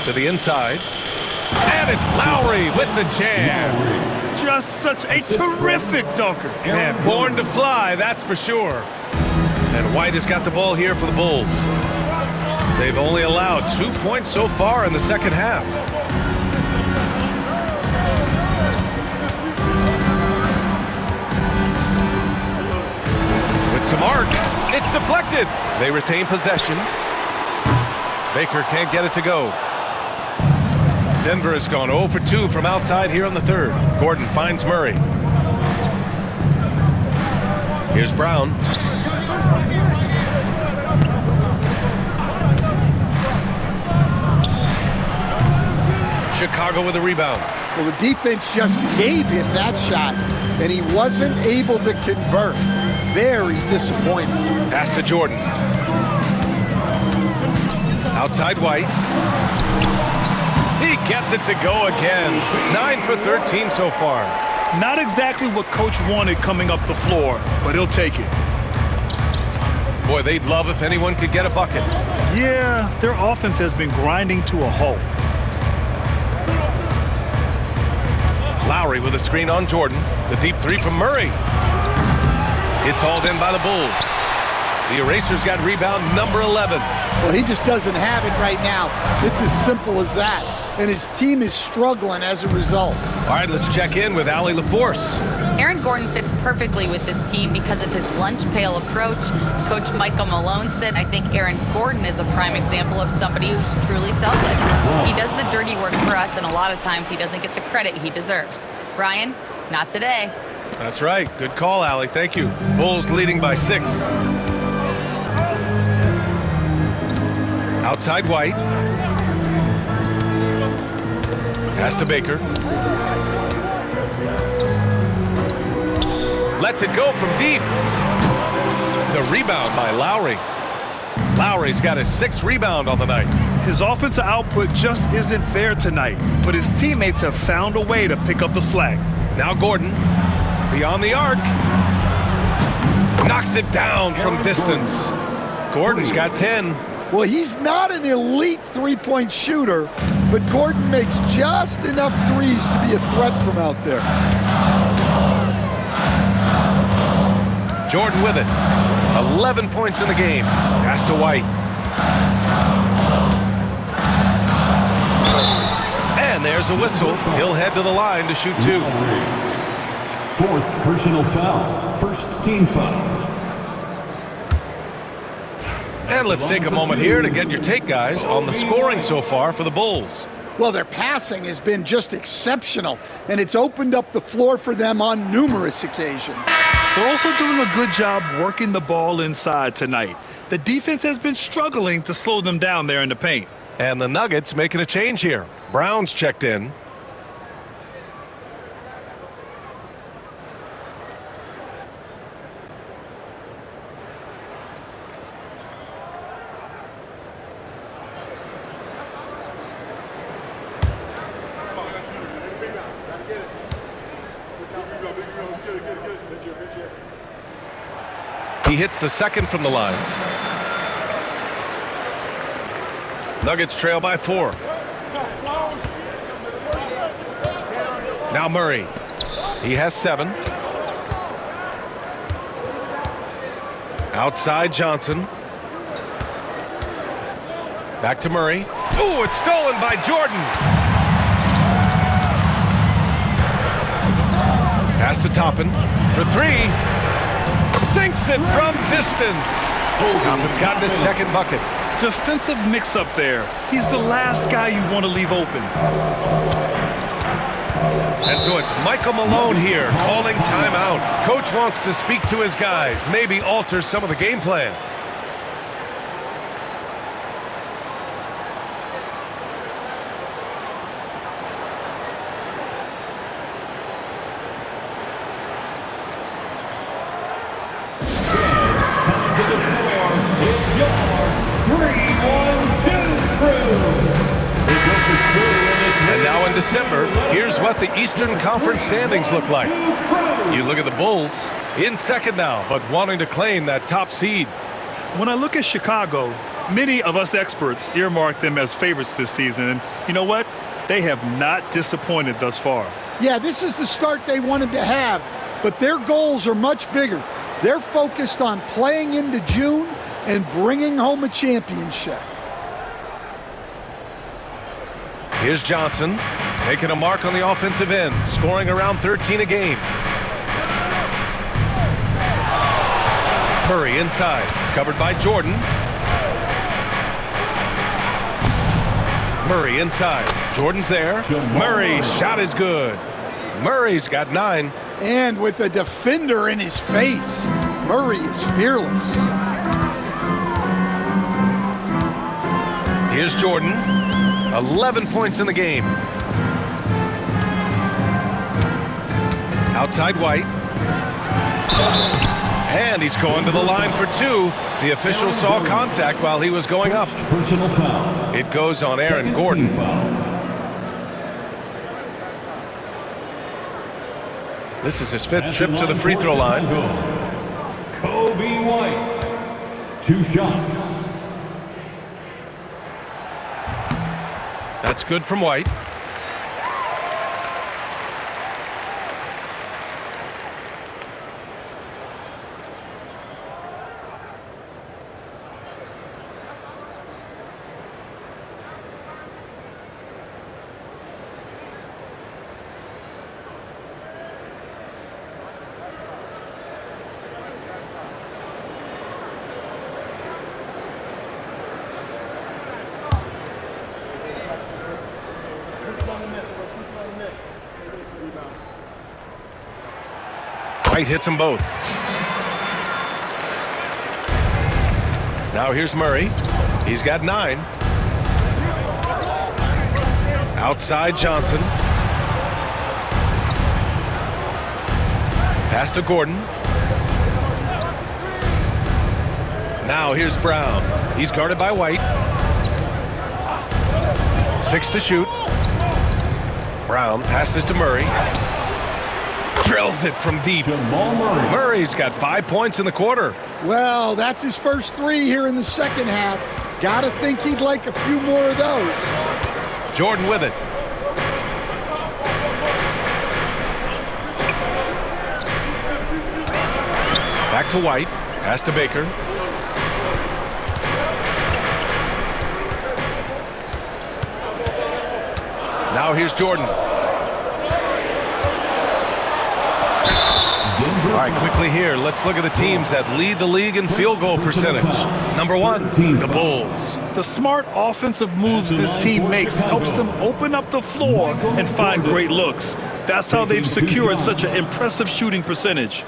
To the inside. And it's Lowry with the jam. Just such a terrific dunker. Man, born to fly, that's for sure. And White has got the ball here for the Bulls. They've only allowed 2 points so far in the second half. With some arc, it's deflected. They retain possession. Baker can't get it to go. Denver has gone 0 for 2 from outside here in the third. Gordon finds Murray. Here's Brown. Chicago with a rebound. Well, the defense just gave him that shot, and he wasn't able to convert. Very disappointing. Pass to Jordan. Outside White. He gets it to go again. 9 for 13 so far. Not exactly what Coach wanted coming up the floor, but he'll take it. Boy, they'd love if anyone could get a bucket. Yeah, their offense has been grinding to a halt. Lowry with a screen on Jordan. The deep 3 from Murray. It's hauled in by the Bulls. The Eraser's got rebound number 11. Well, he just doesn't have it right now. It's as simple as that. And his team is struggling as a result. All right, let's check in with Allie LaForce. Aaron Gordon fits perfectly with this team because of his lunch pail approach. Coach Michael Malone said, I think Aaron Gordon is a prime example of somebody who's truly selfless. He does the dirty work for us, and a lot of times he doesn't get the credit he deserves. Brian, not today. That's right. Good call, Allie. Thank you. Bulls leading by 6. Outside White. Pass to Baker. Lets it go from deep. The rebound by Lowry. Lowry's got his 6th rebound on the night. His offensive output just isn't there tonight, but his teammates have found a way to pick up the slack. Now Gordon, beyond the arc. Knocks it down from distance. Gordon's got 10. Well, he's not an elite three-point shooter, but Gordon makes just enough threes to be a threat from out there. Jordan with it. 11 points in the game. Pass to White. And there's a whistle. He'll head to the line to shoot 2. 4th personal foul. First team foul. And let's take a moment here to get your take, guys, on the scoring so far for the Bulls. Well, their passing has been just exceptional, and it's opened up the floor for them on numerous occasions. They're also doing a good job working the ball inside tonight. The defense has been struggling to slow them down there in the paint. And the Nuggets making a change here. Brown's checked in. He hits the second from the line. Nuggets trail by 4. Now Murray. He has 7. Outside Johnson. Back to Murray. Ooh, it's stolen by Jordan. Pass to Toppin for 3. Sinks it from distance. Toppin's gotten his second bucket. Defensive mix-up there. He's the last guy you want to leave open. And so it's Michael Malone here calling timeout. Coach wants to speak to his guys, maybe alter some of the game plan. And now in December, here's what the Eastern Conference standings look like. You look at the Bulls, in second now, but wanting to claim that top seed. When I look at Chicago, many of us experts earmark them as favorites this season. And you know what? They have not disappointed thus far. Yeah, this is the start they wanted to have, but their goals are much bigger. They're focused on playing into June and bringing home a championship. Here's Johnson, making a mark on the offensive end, scoring around 13 a game. Murray inside, covered by Jordan. Murray inside, Jordan's there. Murray's shot is good. Murray's got 9. And with a defender in his face, Murray is fearless. Here's Jordan, 11 points in the game. Outside White. And he's going to the line for 2. The official saw contact while he was going up. Personal foul. It goes on Aaron Gordon. This is his 5th trip to the free throw line. Kobe White, 2 shots. That's good from White. White hits them both. Now here's Murray. He's got 9. Outside Johnson. Pass to Gordon. Now here's Brown. He's guarded by White. 6 to shoot. Brown passes to Murray. Drills it from deep. Murray's got 5 points in the quarter. Well, that's his first 3 here in the second half. Gotta think he'd like a few more of those. Jordan with it. Back to White. Pass to Baker. Now here's Jordan. All right, quickly here, let's look at the teams that lead the league in field goal percentage. Number 1, the Bulls. The smart offensive moves this team makes helps them open up the floor and find great looks. That's how they've secured such an impressive shooting percentage.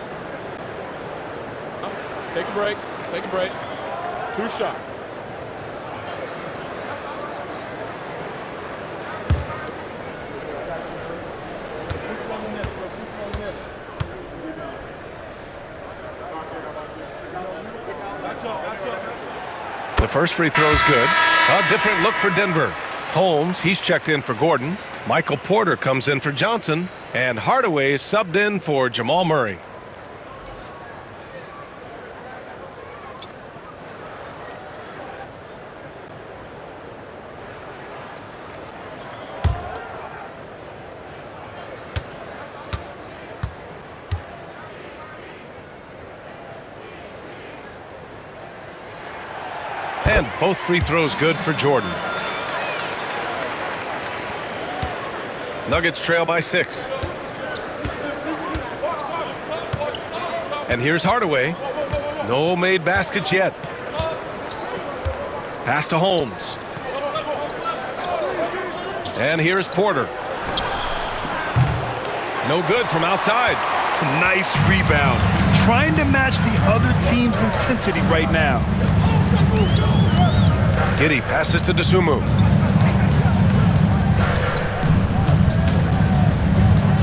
Take a break. Take a break. 2 shots. The first free throw is good. A different look for Denver. Holmes, he's checked in for Gordon. Michael Porter comes in for Johnson. And Hardaway is subbed in for Jamal Murray. And both free throws good for Jordan. Nuggets trail by 6. And here's Hardaway. No made baskets yet. Pass to Holmes. And here's Porter. No good from outside. Nice rebound. Trying to match the other team's intensity right now. Giddey passes to Dosunmu.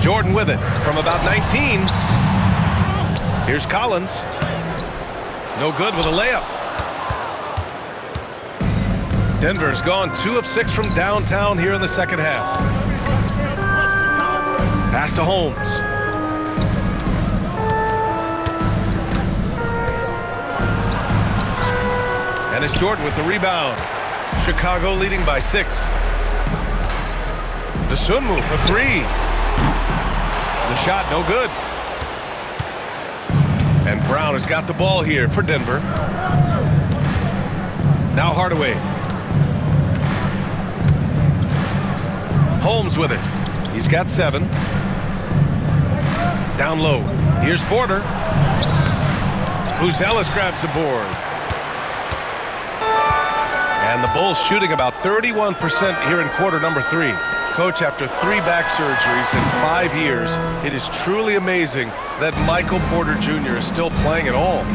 Jordan with it from about 19. Here's Collins. No good with a layup. Denver's gone 2 of 6 from downtown here in the second half. Pass to Holmes. And it's Jordan with the rebound. Chicago leading by 6. Dosunmu for 3. The shot no good. And Brown has got the ball here for Denver. Now Hardaway. Holmes with it. He's got 7. Down low. Here's Porter. Buzelis grabs the board. And the Bulls shooting about 31% here in quarter number 3. Coach, after 3 back surgeries in 5 years, it is truly amazing that Michael Porter Jr. is still playing at all.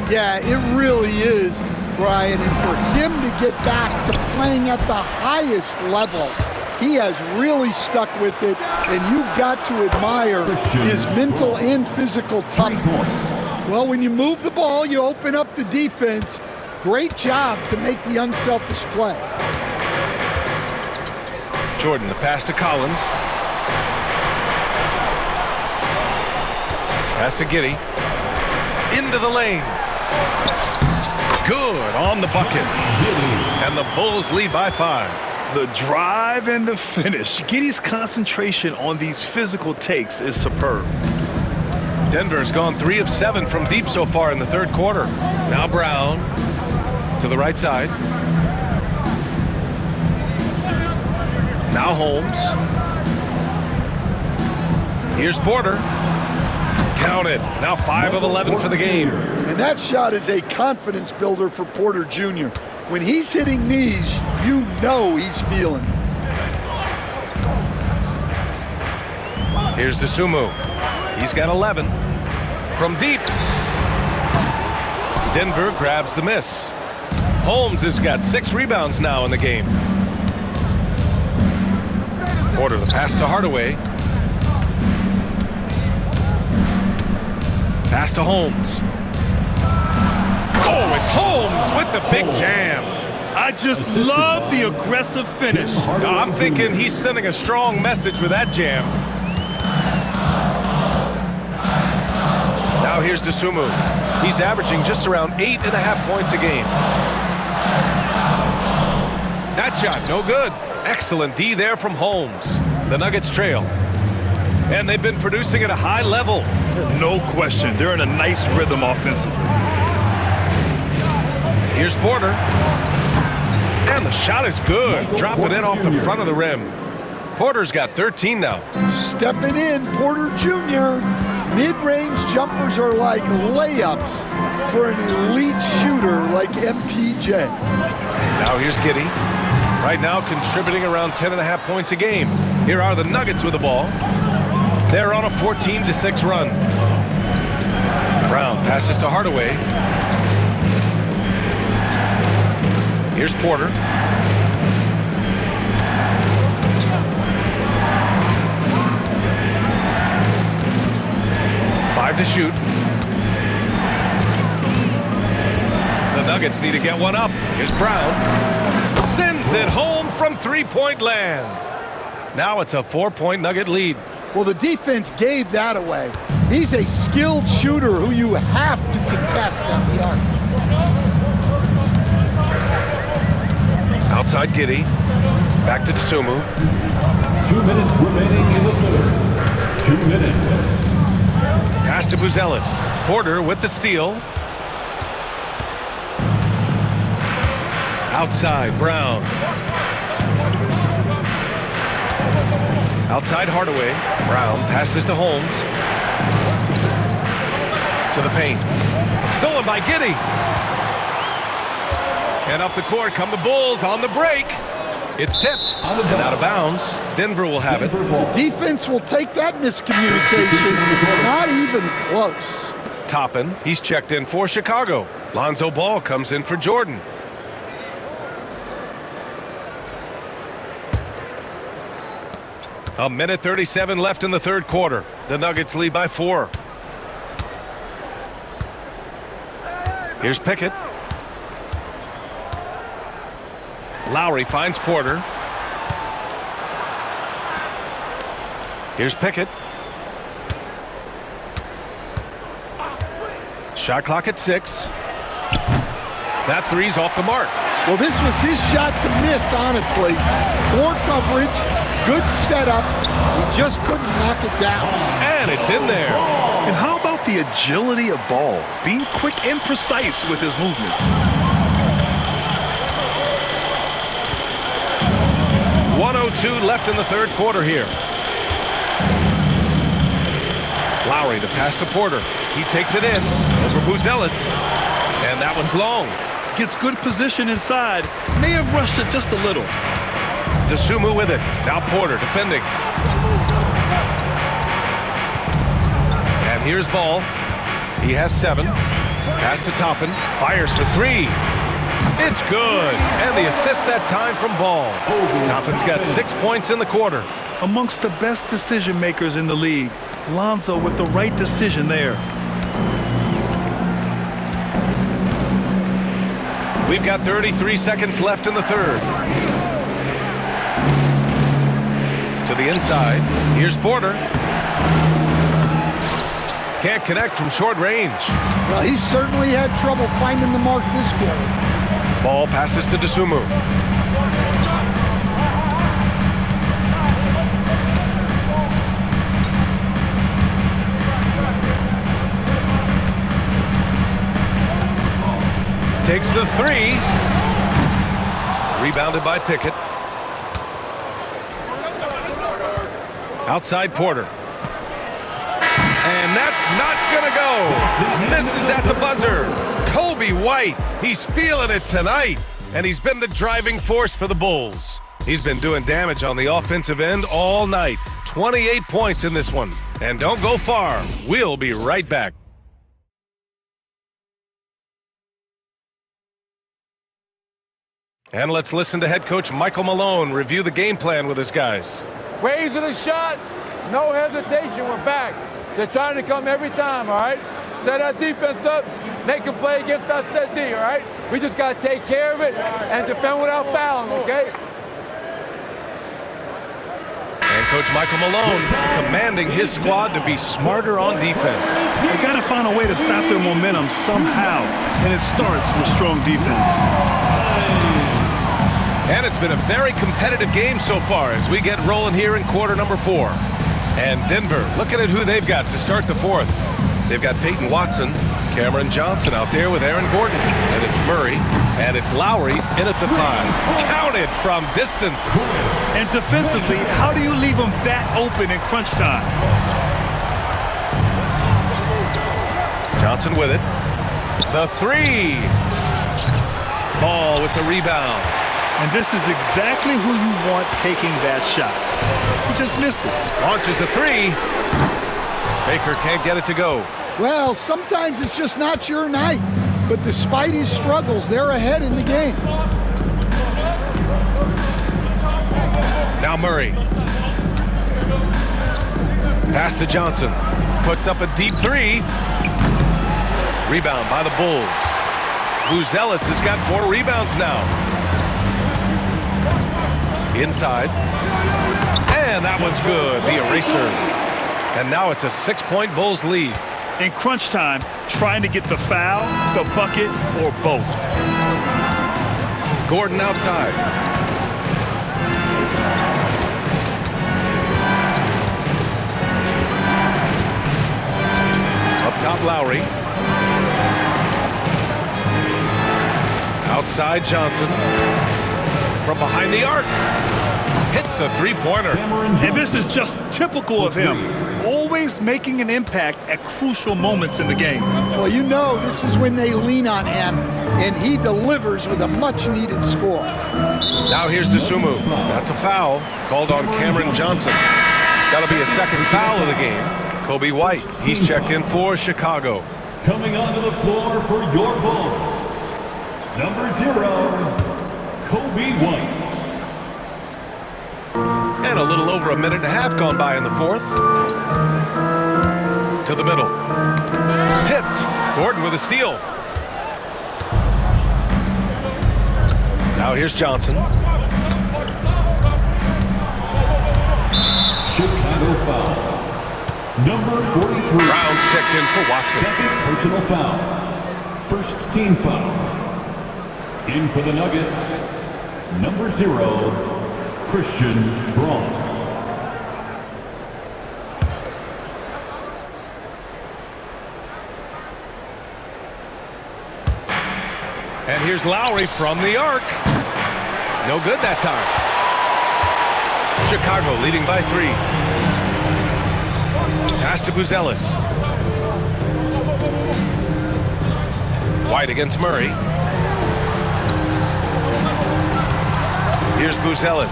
Yeah, it really is, Brian. And for him to get back to playing at the highest level, he has really stuck with it, and you've got to admire his mental and physical toughness. Well, when you move the ball, you open up the defense. Great job to make the unselfish play. Jordan, the pass to Collins. Pass to Giddey. Into the lane. Good on the bucket. And the Bulls lead by 5. The drive and the finish. Giddey's concentration on these physical takes is superb. Denver's gone 3 of 7 from deep so far in the third quarter. Now Brown to the right side. Now Holmes. Here's Porter. Count it. Now 5 of 11 for the game. And that shot is a confidence builder for Porter Jr. When he's hitting these, you know he's feeling it. Here's Dosunmu. He's got 11. From deep. Denver grabs the miss. Holmes has got 6 rebounds now in the game. Porter, the pass to Hardaway. Pass to Holmes. Oh, it's Holmes with the big jam. I just love the aggressive finish. No, I'm thinking he's sending a strong message with that jam. Now here's Dosunmu. He's averaging just around 8.5 points a game. That shot, no good. Excellent D there from Holmes. The Nuggets trail. And they've been producing at a high level. No question. They're in a nice rhythm offensively. Here's Porter. And the shot is good. Dropping in off the front of the rim. Porter's got 13 now. Stepping in, Porter Jr. Mid-range jumpers are like layups for an elite shooter like MPJ. Now here's Giddey. Right now contributing around 10.5 points a game. Here are the Nuggets with the ball. They're on a 14-6 run. Brown passes to Hardaway. Here's Porter. Five to shoot. The Nuggets need to get one up. Here's Brown. Sends it home from three-point land. Now it's a 4-point Nugget lead. Well, the defense gave that away. He's a skilled shooter who you have to contest at the arc. Outside Giddey. Back to Dosunmu. 2 minutes remaining in the third. 2 minutes. Pass to Buzelis. Porter with the steal. Outside, Brown. Outside, Hardaway. Brown passes to Holmes. To the paint. Stolen by Giddey. And up the court come the Bulls on the break. It's tipped and out of bounds. Denver will have it. The defense will take that miscommunication. Not even close. Toppin, he's checked in for Chicago. Lonzo Ball comes in for Jordan. A minute 37 left in the third quarter. The Nuggets lead by 4. Here's Pickett. Lowry finds Porter. Here's Pickett. Shot clock at 6. That three's off the mark. Well, this was his shot to miss, honestly. Poor coverage, good setup. He just couldn't knock it down. And it's in there. And how about the agility of Ball? Being quick and precise with his movements. 1:02 left in the third quarter here. Lowry to pass to Porter. He takes it in over Buzelis. And that one's long. Gets good position inside. May have rushed it just a little. DeSumo with it. Now Porter defending. And here's Ball. He has 7. Pass to Toppin. Fires for 3. It's good. And the assist that time from Ball. Toppin's got 6 points in the quarter. Amongst the best decision makers in the league. Lonzo with the right decision there. We've got 33 seconds left in the third. To the inside. Here's Porter. Can't connect from short range. Well, he certainly had trouble finding the mark this quarter. Ball passes to DeSumo. Takes the 3. Rebounded by Pickett. Outside Porter. And that's not gonna go. Misses at the buzzer. Kobe White, he's feeling it tonight. And he's been the driving force for the Bulls. He's been doing damage on the offensive end all night. 28 points in this one. And don't go far. We'll be right back. And let's listen to head coach Michael Malone review the game plan with his guys. Raising a shot, no hesitation, we're back. They're trying to come every time, all right? Set our defense up, make a play against our set D, all right? We just got to take care of it and defend without fouling, okay? And Coach Michael Malone commanding his squad to be smarter on defense. They got to find a way to stop their momentum somehow, and it starts with strong defense. And it's been a very competitive game so far as we get rolling here in quarter number 4. And Denver, looking at who they've got to start the fourth. They've got Peyton Watson, Cameron Johnson out there with Aaron Gordon. And it's Murray, and it's Lowry in at the 5. Counted from distance. And defensively, how do you leave them that open in crunch time? Johnson with it. The 3. Ball with the rebound. And this is exactly who you want taking that shot. He just missed it. Launches a 3. Baker can't get it to go. Well, sometimes it's just not your night. But despite his struggles, they're ahead in the game. Now Murray. Pass to Johnson. Puts up a deep 3. Rebound by the Bulls. Buzelis has got 4 rebounds now. Inside. And that one's good. The eraser. And now it's a 6-point Bulls lead. In crunch time, trying to get the foul, the bucket, or both. Gordon outside. Up top, Lowry. Outside Johnson. From behind the arc. Hits a three-pointer. And this is just typical of him. Always making an impact at crucial moments in the game. Well, you know this is when they lean on him, and he delivers with a much-needed score. Now here's Dosunmu. That's a foul called on Cameron Johnson. That'll be a second foul of the game. Kobe White, he's checked in for Chicago. Coming onto the floor for your Bulls, number 0, Kobe White. And a little over a minute and a half gone by in the fourth. To the middle. Tipped. Gordon with a steal. Now here's Johnson. Chicago foul. Number 43. Brown's checked in for Watson. Second personal foul. First team foul. In for the Nuggets, number 0, Christian Braun. And here's Lowry from the arc. No good that time. Chicago leading by 3. Pass to Buzelis. White against Murray. Here's Buzelis.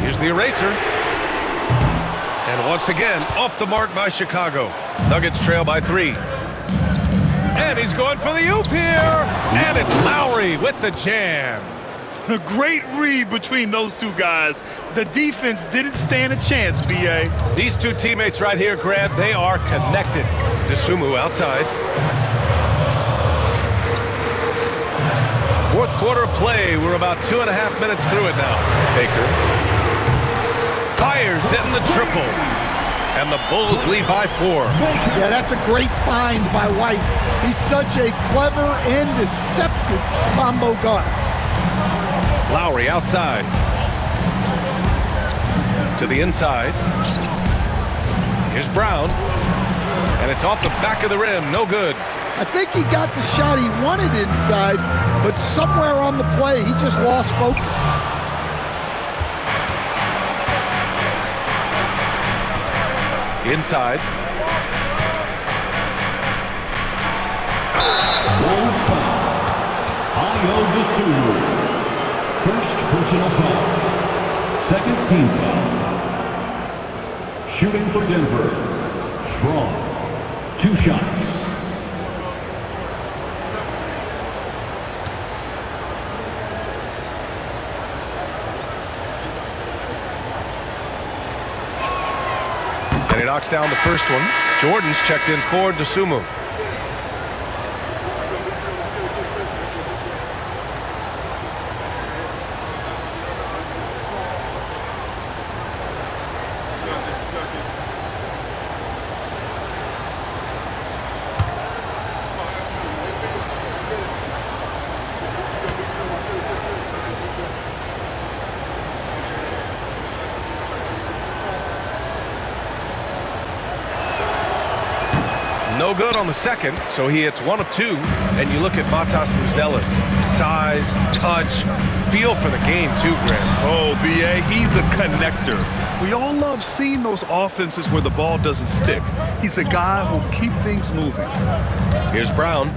Here's the eraser. And once again, off the mark by Chicago. Nuggets trail by 3. And he's going for the oop here. And it's Lowry with the jam. A great read between those two guys. The defense didn't stand a chance, B.A. These two teammates right here, Grant, they are connected. Dosunmu outside. Fourth quarter play. We're about 2.5 minutes through it now. Baker fires hitting the triple. And the Bulls lead by 4. Yeah, that's a great find by White. He's such a clever and deceptive combo guard. Lowry outside. To the inside. Here's Brown. And it's off the back of the rim. No good. I think he got the shot he wanted inside, but somewhere on the play, he just lost focus. Inside. Bulls foul. Ayo Dosunmu. First personal foul. Second team foul. Shooting for Denver. Braun. 2 shots. And he knocks down the first one. Jordan's checked in for Dosunmu. No good on the second, so he hits 1 of 2. And you look at Matas Buzelis. Size, touch, feel for the game too, Grant. Oh, B.A., he's a connector. We all love seeing those offenses where the ball doesn't stick. He's a guy who'll keep things moving. Here's Brown.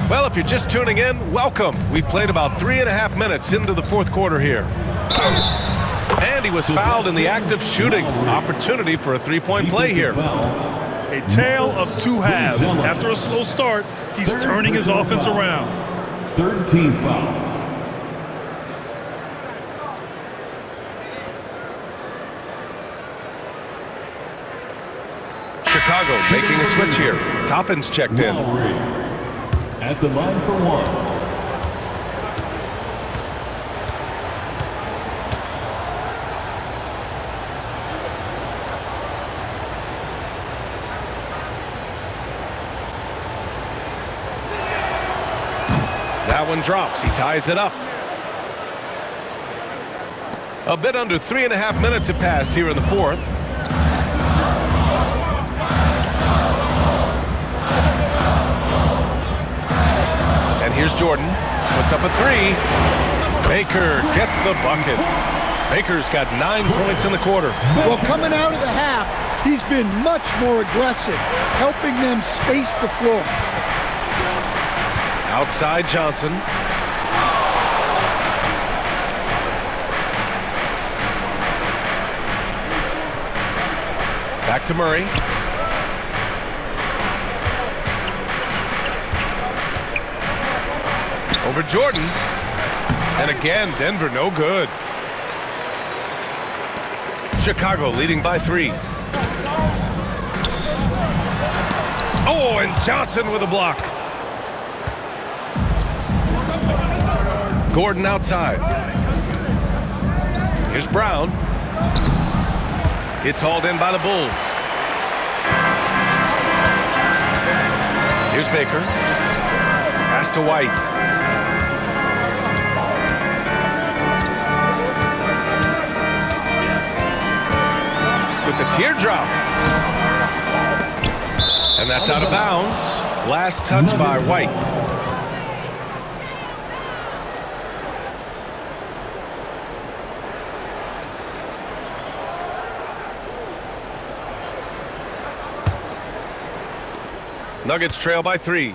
Well, if you're just tuning in, welcome. We've played about 3.5 minutes into the fourth quarter here. And he was fouled in the act of shooting. Opportunity for a 3-point play here. A tale of 2 halves. After a slow start, he's turning his offense around. Third team foul. Chicago making a switch here. Toppin's checked in. Lowry at the line for 1. That one drops. He ties it up. A bit under 3.5 minutes have passed here in the fourth. Jordan puts up a three. Baker gets the bucket. Baker's got 9 points in the quarter. Well, coming out of the half, he's been much more aggressive, helping them space the floor. Outside Johnson. Back to Murray. Over Jordan. And again, Denver no good. Chicago leading by 3. Oh, and Johnson with a block. Gordon outside. Here's Brown. It's hauled in by the Bulls. Here's Baker. Pass to White. With the teardrop. And that's out of bounds. Last touch by White. Nuggets trail by 3.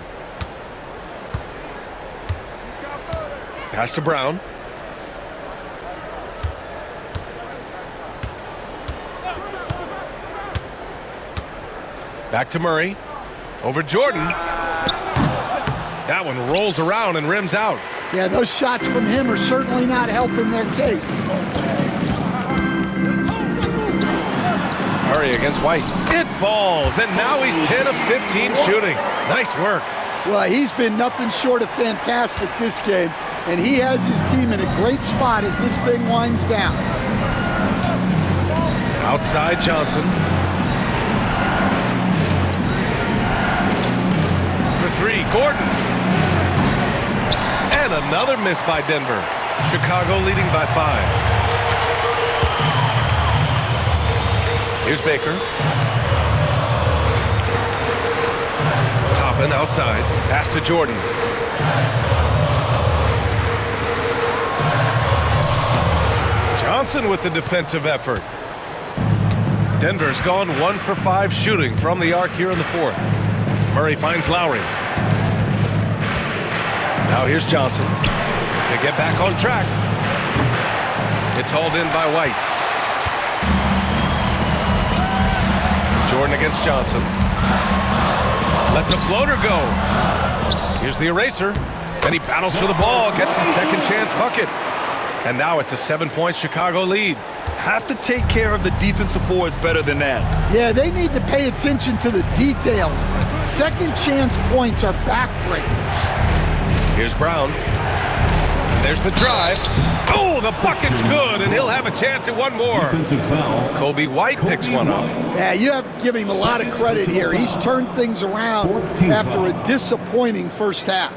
Pass to Brown. Back to Murray. Over Jordan. That one rolls around and rims out. Yeah, those shots from him are certainly not helping their case. Murray against White. It falls, and now he's 10 of 15 shooting. Nice work. Well, he's been nothing short of fantastic this game, and he has his team in a great spot as this thing winds down. Outside Johnson. For 3, Gordon. And another miss by Denver. Chicago leading by 5. Here's Baker. Toppin outside. Pass to Jordan. Johnson with the defensive effort. Denver's gone 1 for 5 shooting from the arc here in the 4th. Murray finds Lowry. Now here's Johnson to get back on track. It's hauled in by White. Jordan against Johnson. Lets a floater go. Here's the eraser. And he battles for the ball, gets a second chance bucket. And now it's a 7-point Chicago lead. Have to take care of the defensive boards better than that. Yeah, they need to pay attention to the details. Second chance points are backbreakers. Here's Brown. And there's the drive. Oh, the bucket's good, and he'll have a chance at one more. Kobe White picks one up. Yeah, you have to give him a lot of credit here. He's turned things around after a disappointing first half.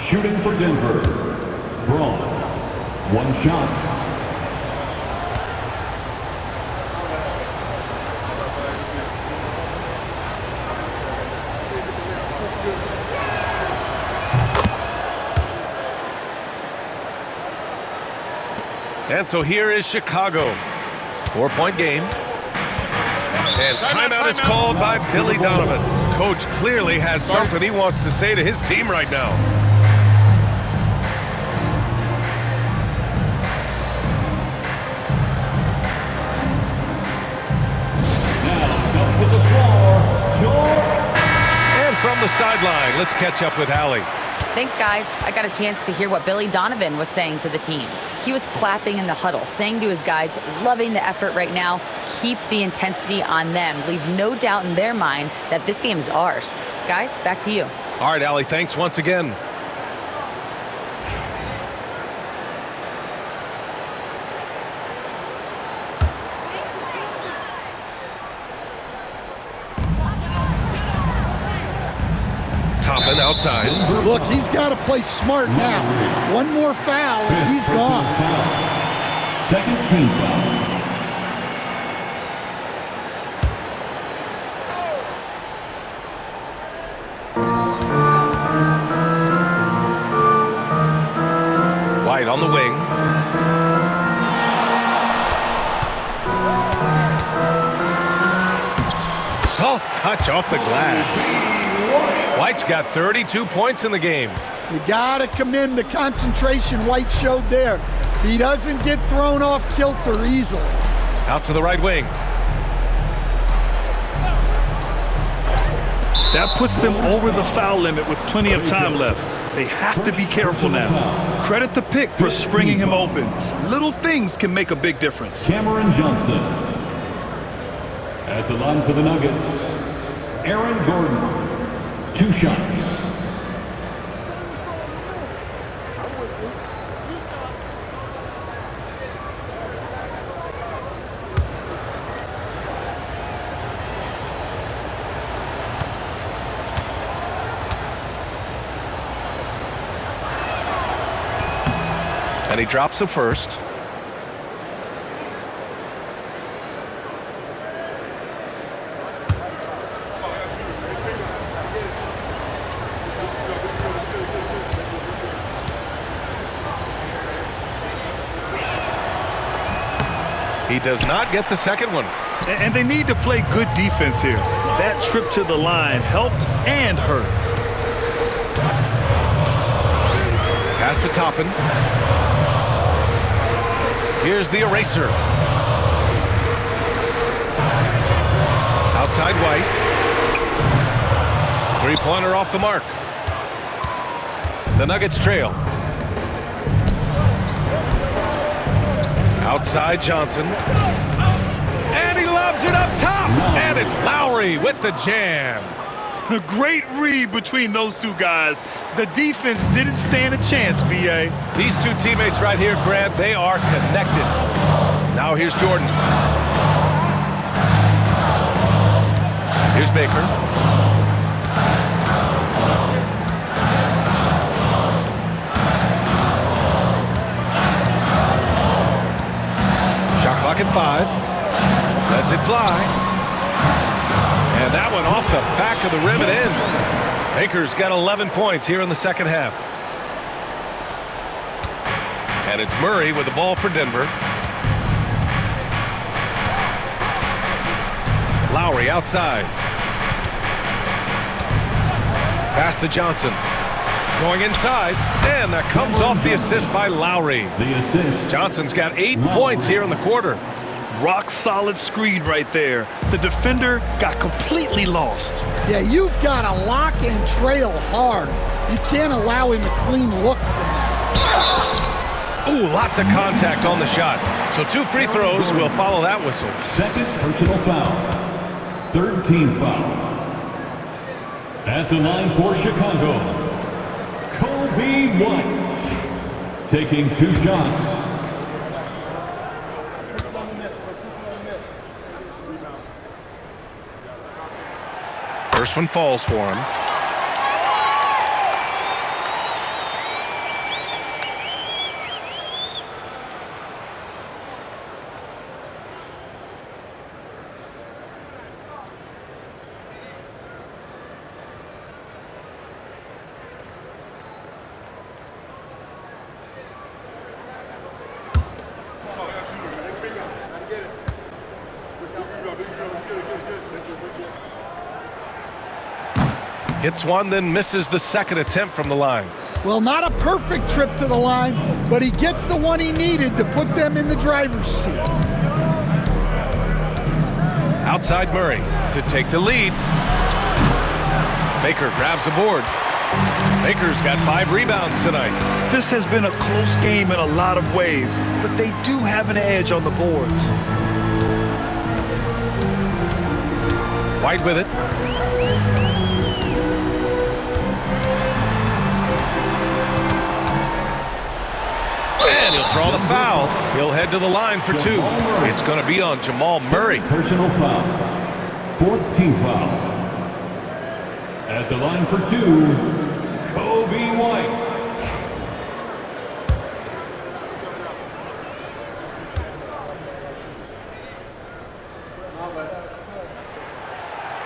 Shooting for Denver, Braun, 1 shot. And so here is Chicago. 4-point game. And timeout is called by Billy Donovan. Coach clearly has something he wants to say to his team right now. And from the sideline, let's catch up with Allie. Thanks, guys. I got a chance to hear what Billy Donovan was saying to the team. He was clapping in the huddle, saying to his guys, loving the effort right now, keep the intensity on them. Leave no doubt in their mind that this game is ours. Guys, back to you. All right, Allie, thanks once again. Toppin outside. Look, he's got to play smart now. One more foul, and he's gone. Second team foul. White on the wing. Soft touch off the glass. White's got 32 points in the game. You got to commend the concentration White showed there. He doesn't get thrown off kilter easily. Out to the right wing. That puts them over the foul limit with plenty of time left. They have to be careful now. Credit the pick for springing him open. Little things can make a big difference. Cameron Johnson. At the line for the Nuggets, Aaron Gordon. 2 shots. And he drops the first. He does not get the second one. And they need to play good defense here. That trip to the line helped and hurt. Pass to Toppin. Here's the eraser. Outside White. 3-pointer off the mark. The Nuggets trail. Outside Johnson. And he lobs it up top. And it's Lowry with the jam. A great read between those two guys. The defense didn't stand a chance, B.A. These two teammates right here, Grant, they are connected. Now here's Jordan. Here's Baker. Shot clock at 5. Lets it fly. And that one off the back of the rim and in. Baker's got 11 points here in the second half. And it's Murray with the ball for Denver. Lowry outside. Pass to Johnson. Going inside. And that comes off the assist by Lowry. The assist. Johnson's got 8 points here in the quarter. Rock solid screen right there. The defender got completely lost. Yeah, you've got to lock and trail hard. You can't allow him a clean look from that. Ooh, lots of contact on the shot. So 2 free throws will follow that whistle. Second personal foul. Third team foul. At the line for Chicago, Kobe White. Taking 2 shots. First one falls for him. Hits one, then misses the second attempt from the line. Well, not a perfect trip to the line, but he gets the one he needed to put them in the driver's seat. Outside Murray to take the lead. Baker grabs the board. Baker's got 5 rebounds tonight. This has been a close game in a lot of ways, but they do have an edge on the boards. White with it. And he'll draw the foul. He'll head to the line for 2. It's going to be on Jamal Murray. Personal foul. 4th team foul. At the line for 2, Kobe White.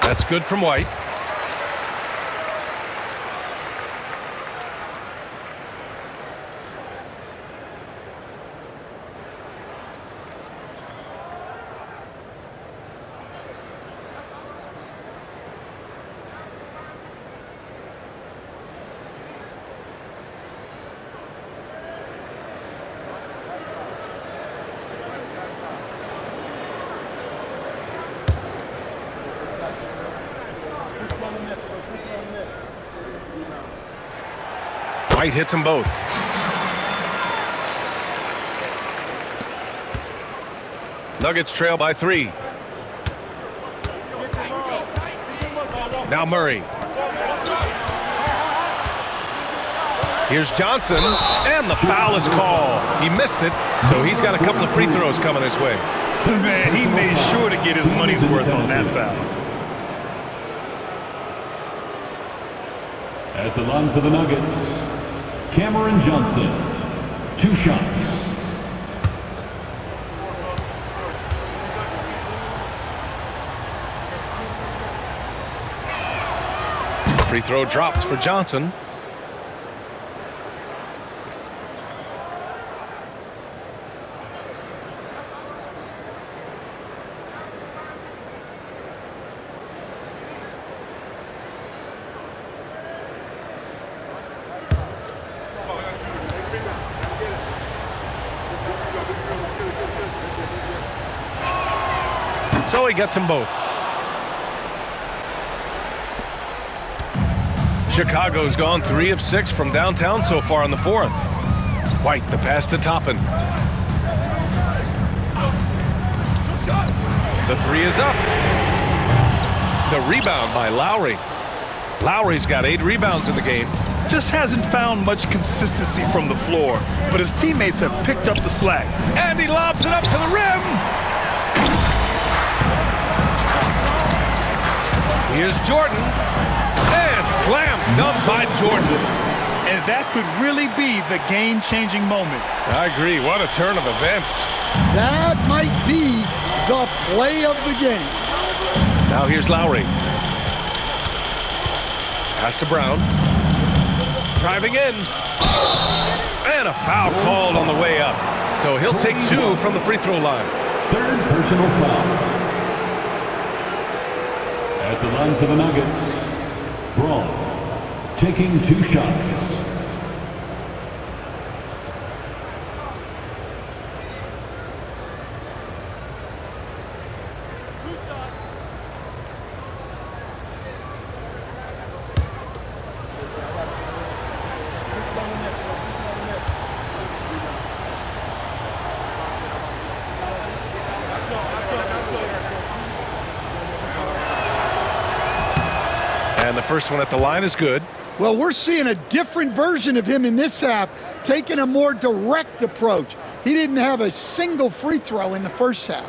That's good from White. White hits them both. Nuggets trail by 3. Now Murray. Here's Johnson, and the foul is called. He missed it, so he's got a couple of free throws coming his way. Man, he made sure to get his money's worth on that foul. At the line for the Nuggets, Cameron Johnson. 2 shots. Free throw drops for Johnson. So he gets them both. Chicago's gone 3 of 6 from downtown so far in the 4th. White, the pass to Toppin. The 3 is up. The rebound by Lowry. Lowry's got 8 rebounds in the game. Just hasn't found much consistency from the floor, but his teammates have picked up the slack. And he lobs it up to the rim. Here's Jordan. And slam dunk by Jordan. And that could really be the game-changing moment. I agree. What a turn of events. That might be the play of the game. Now here's Lowry. Pass to Brown. Driving in. And a foul called on the way up. So he'll take 2 from the free throw line. 3rd personal foul. At the line for the Nuggets, Braun taking 2 shots. And the first one at the line is good. Well, we're seeing a different version of him in this half, taking a more direct approach. He didn't have a single free throw in the first half.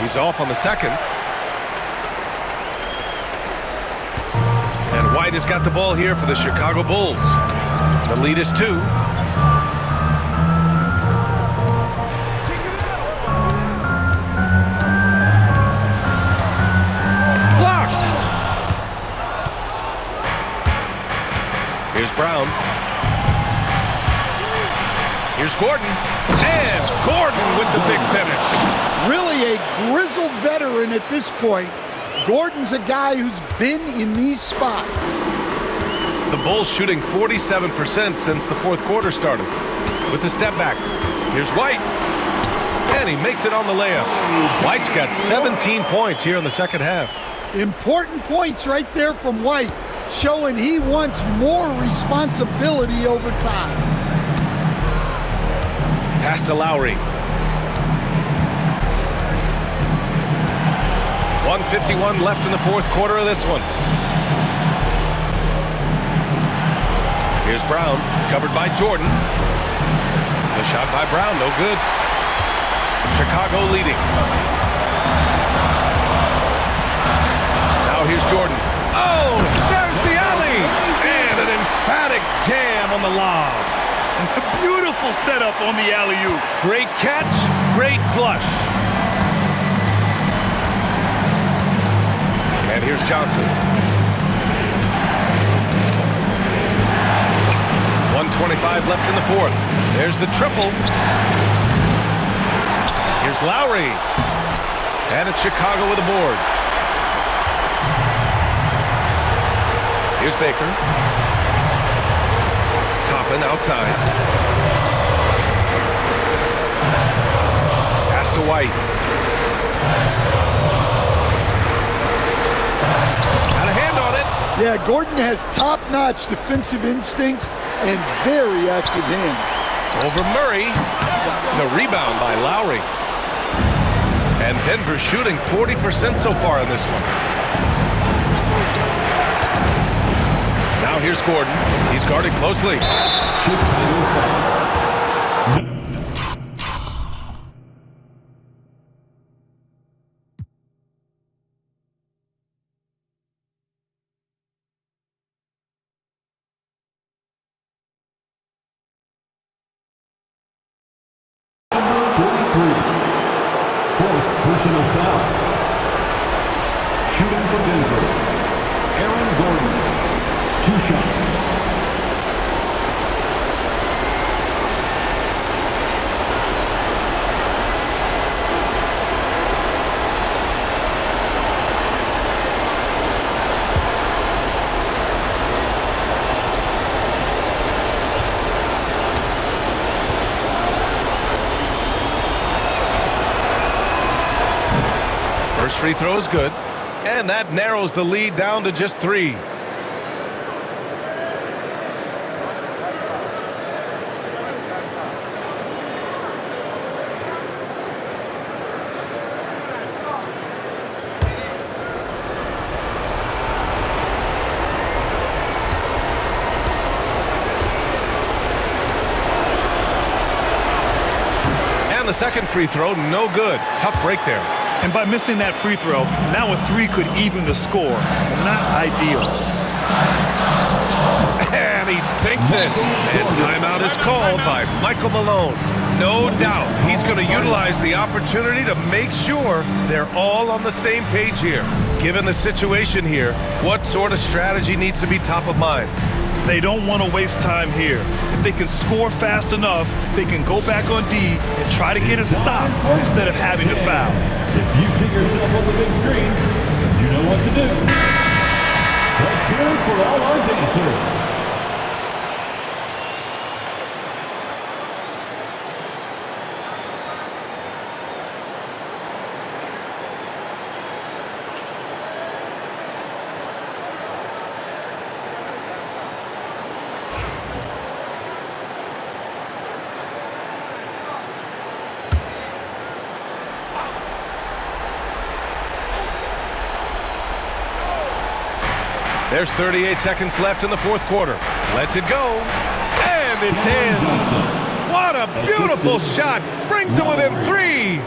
He's off on the second. And White has got the ball here for the Chicago Bulls. The lead is 2. Blocked. Here's Brown. Here's Gordon. And Gordon with the big finish. Really a grizzled veteran at this point. Gordon's a guy who's been in these spots. The Bulls shooting 47% since the 4th quarter started. With the step back, here's White. And he makes it on the layup. White's got 17 points here in the second half. Important points right there from White, showing he wants more responsibility over time. Pass to Lowry. 1:51 left in the 4th quarter of this one. Here's Brown, covered by Jordan. The shot by Brown, no good. Chicago leading. Now here's Jordan. Oh, there's the alley! And an emphatic jam on the lob. Beautiful setup on the alley-oop. Great catch, great flush. And here's Johnson. 1:25 left in the 4th. There's the triple. Here's Lowry. And it's Chicago with a board. Here's Baker. Toppin outside. Pass to White. Got a hand on it. Yeah, Gordon has top-notch defensive instincts and very active hands. Over Murray. The rebound by Lowry. And Denver shooting 40% so far in this one. Now here's Gordon. He's guarded closely. Fourth personal foul. Shooting for Denver, Aaron Gordon. 2 shots. First free throw is good, and that narrows the lead down to just 3. And the second free throw, no good. Tough break there. And by missing that free throw, now a 3 could even the score. Not ideal. And he sinks it. And timeout is called by Michael Malone. No doubt he's going to utilize the opportunity to make sure they're all on the same page here. Given the situation here, what sort of strategy needs to be top of mind? They don't want to waste time here. If they can score fast enough, they can go back on D and try to get a stop instead of having to foul. If you see yourself on the big screen, you know what to do. Let's hear it for all our dancers. There's 38 seconds left in the fourth quarter. Lets it go. And it's in. What a beautiful shot. Brings him within 3.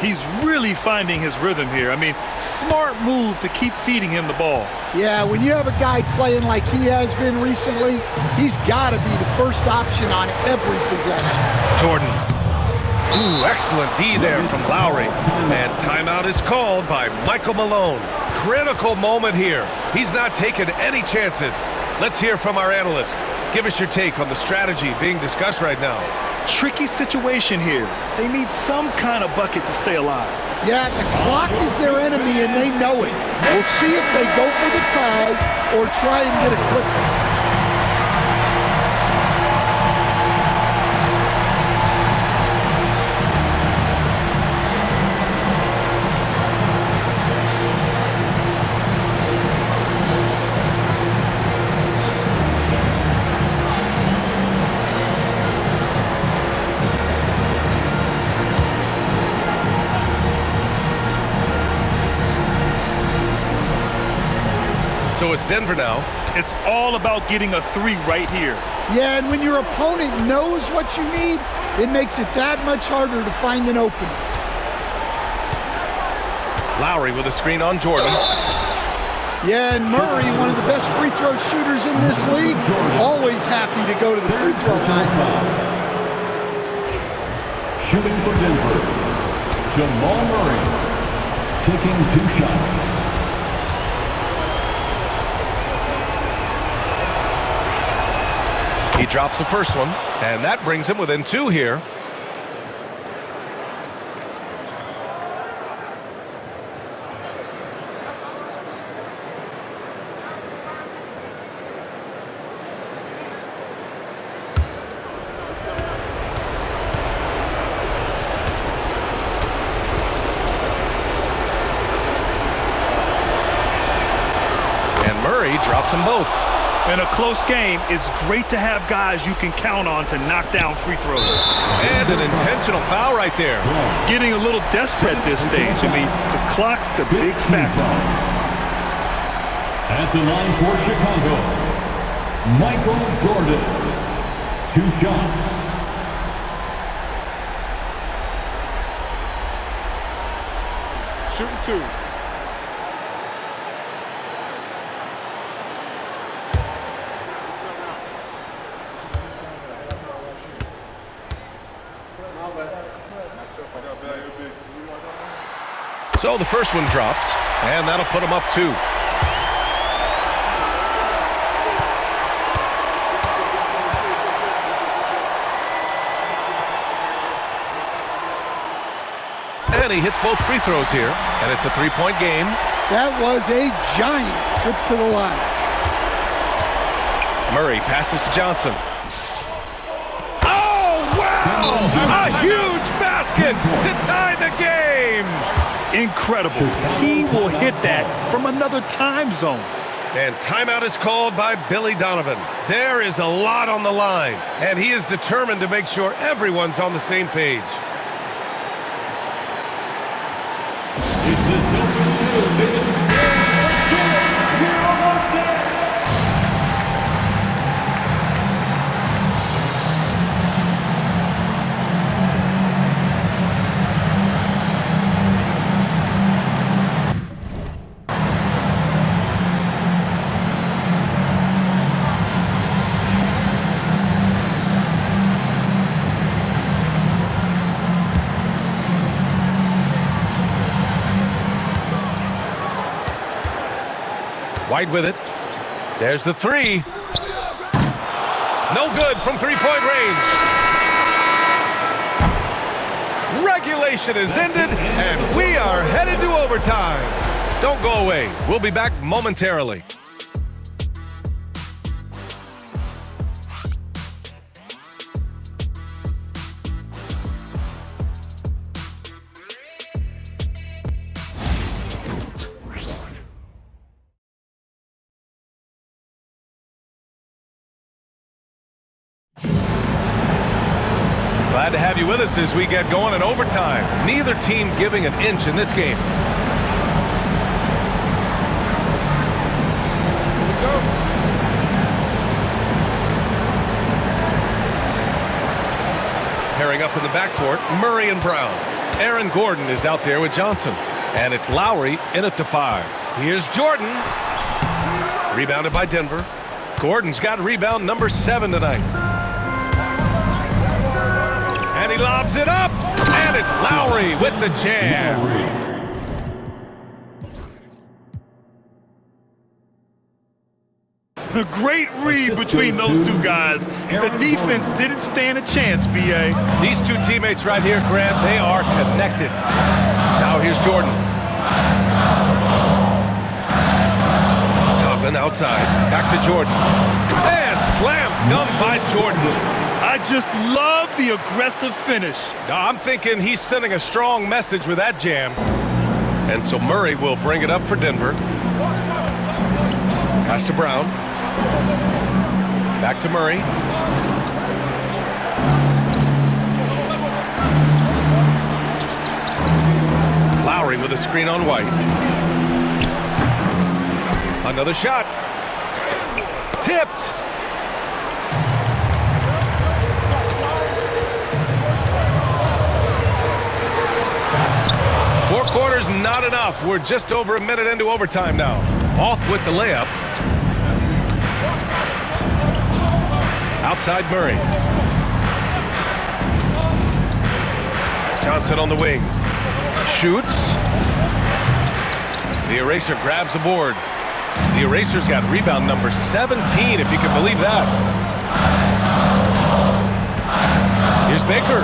He's really finding his rhythm here. I mean, smart move to keep feeding him the ball. Yeah, when you have a guy playing like he has been recently, he's got to be the first option on every possession. Jordan. Ooh, excellent D there from Lowry. And timeout is called by Michael Malone. Critical moment here. He's not taking any chances. Let's hear from our analyst. Give us your take on the strategy being discussed right now. Tricky situation here. They need some kind of bucket to stay alive. Yeah, the clock is their enemy and they know it. We'll see if they go for the tie or try and get a quick one. So it's Denver now. It's all about getting a 3 right here. Yeah, and when your opponent knows what you need, it makes it that much harder to find an opening. Lowry with a screen on Jordan. Yeah, and Murray, one of the best free throw shooters in this league, always happy to go to the free throw line. Shooting for Denver, Jamal Murray, taking 2 shots. He drops the first one, and that brings him within 2 here. drops them both. In a close game, it's great to have guys you can count on to knock down free throws. And an intentional foul right there. Getting a little desperate at this stage. I mean, the clock's the big factor. At the line for Chicago, Michael Jordan. 2 shots. Shooting 2. So the first one drops, and that'll put him up 2. And he hits both free throws here, and it's a 3-point game. That was a giant trip to the line. Murray passes to Johnson. Oh, wow! A huge basket to tie the game! Incredible. He will hit that from another time zone. And timeout is called by Billy Donovan. There is a lot on the line, and he is determined to make sure everyone's on the same page. White with it. There's the 3. No good from 3-point range. Regulation is ended, and we are headed to overtime. Don't go away. We'll be back momentarily. Glad to have you with us as we get going in overtime. Neither team giving an inch in this game. Pairing up in the backcourt, Murray and Brown. Aaron Gordon is out there with Johnson. And it's Lowry in at the 5. Here's Jordan. Rebounded by Denver. Gordon's got rebound number 7 tonight. And he lobs it up, and it's Lowry with the jam. A great read between those two guys. The defense didn't stand a chance, B.A. These two teammates right here, Grant, they are connected. Now here's Jordan. Toppin outside, back to Jordan. And slam dunk by Jordan. I just love the aggressive finish. I'm thinking he's sending a strong message with that jam. And so Murray will bring it up for Denver. Pass to Brown. Back to Murray. Lowry with a screen on White. Another shot. Tipped. Four quarters, not enough. We're just over a minute into overtime now. Off with the layup. Outside Murray. Johnson on the wing. Shoots. The eraser grabs the board. The eraser's got rebound number 17, if you can believe that. Here's Baker.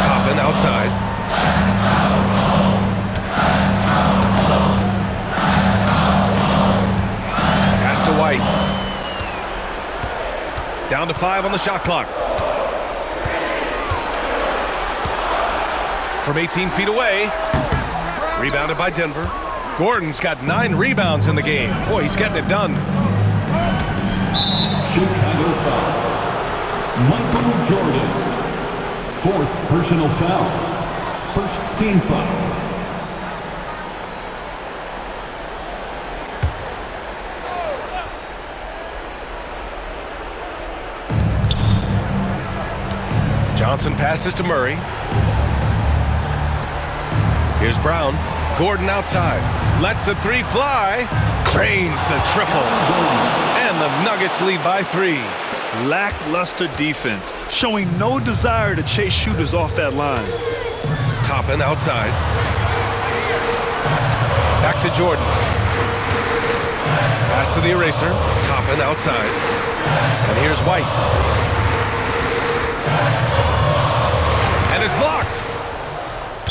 Toppin outside. Pass to White. Down to 5 on the shot clock. From 18 feet away. Rebounded by Denver. Gordon's got 9 rebounds in the game. Boy, he's getting it done. Chicago foul. Michael Jordan. 4th personal foul. 1st team foul. Johnson passes to Murray. Here's Brown. Gordon outside. Lets the 3 fly. Cranes the triple. And the Nuggets lead by 3. Lackluster defense, showing no desire to chase shooters off that line. Toppin outside. Back to Jordan. Pass to the eraser. Toppin outside. And here's White. And it's blocked.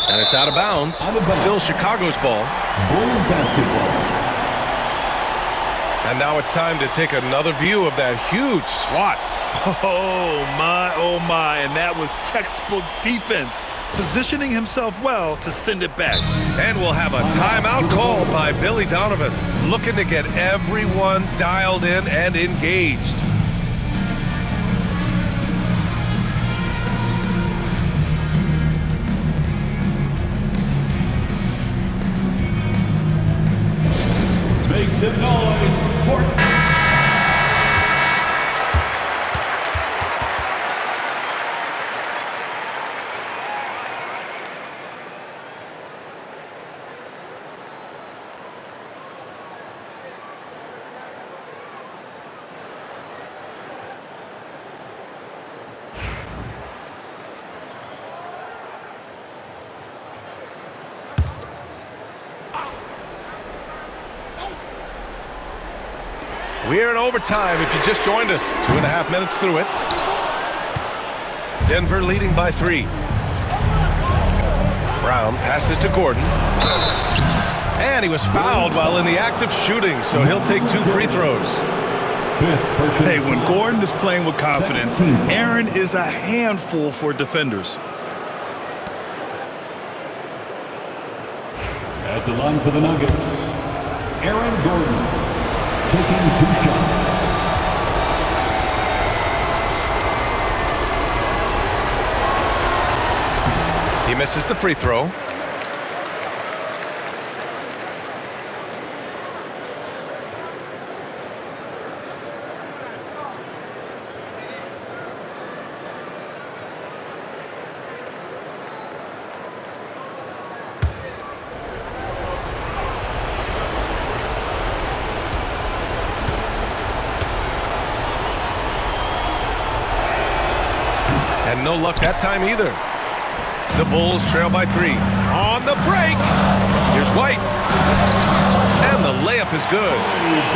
And it's out of bounds. Still Chicago's ball. Bulls basketball. And now it's time to take another view of that huge swat. Oh my, and that was textbook defense, positioning himself well to send it back. And we'll have a timeout called by Billy Donovan, looking to get everyone dialed in and engaged. Make some noise for... We're in overtime if you just joined us. 2.5 minutes through it. Denver leading by 3. Brown passes to Gordon. And he was fouled while in the act of shooting, so he'll take 2 free throws. Hey, when Gordon is playing with confidence, Aaron is a handful for defenders. At the line for the Nuggets, Aaron Gordon. Taking 2 shots. He misses the free throw. And no luck that time either. The Bulls trail by 3. On the break. Here's White. And the layup is good.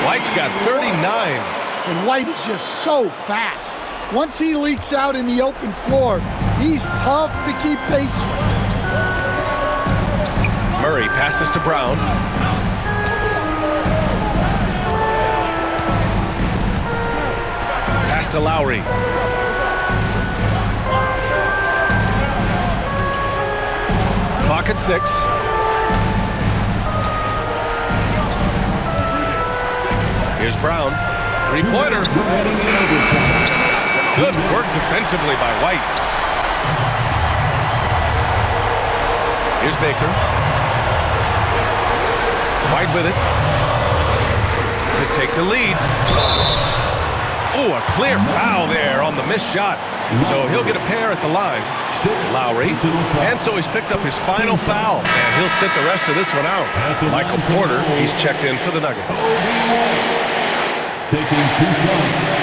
White's got 39. And White is just so fast. Once he leaks out in the open floor, he's tough to keep pace with. Murray passes to Brown. Pass to Lowry. Clock at 6. Here's Brown. 3-pointer. Good work defensively by White. Here's Baker. White with it. To take the lead. Oh, a clear foul there on the missed shot. So he'll get a pair at the line. Lowry. And so he's picked up his final foul. And he'll sit the rest of this one out. Michael Porter, he's checked in for the Nuggets. Taking 2 shots.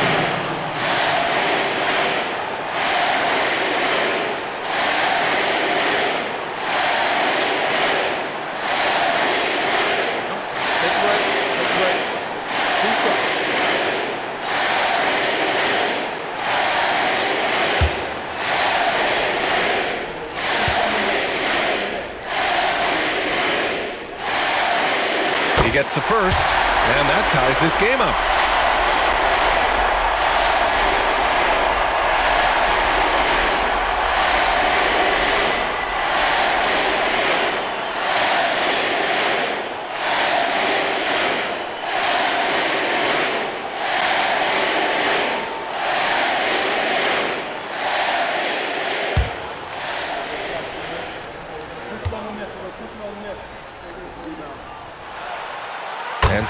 He gets the first, and that ties this game up.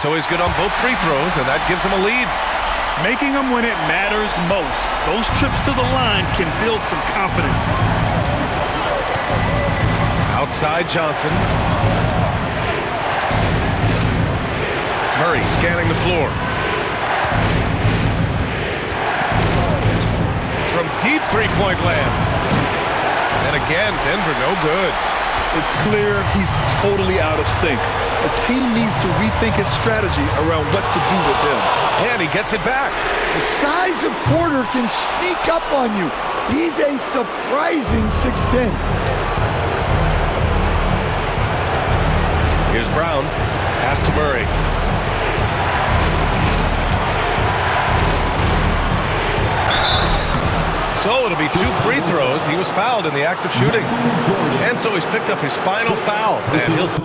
so he's good on both free throws, and that gives him a lead. Making them when it matters most. Those trips to the line can build some confidence. Outside Johnson. Murray scanning the floor. From deep three-point land. And again, Denver no good. It's clear he's totally out of sync. The team needs to rethink its strategy around what to do with him. And he gets it back. The size of Porter can sneak up on you. He's a surprising 6'10". Here's Brown. Pass to Murray. So it'll be 2 free throws. He was fouled in the act of shooting. And so he's picked up his final foul. And he'll sit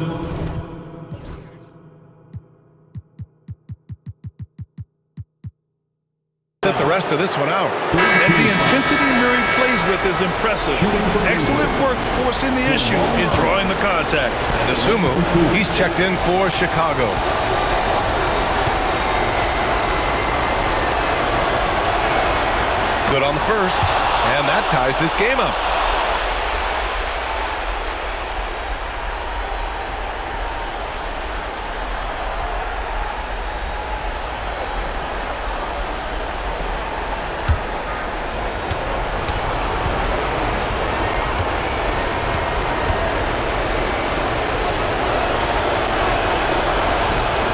the rest of this one out. And the intensity Murray plays with is impressive. Excellent work forcing the issue and drawing the contact. Dosunmu, he's checked in for Chicago. Good on the first, and that ties this game up.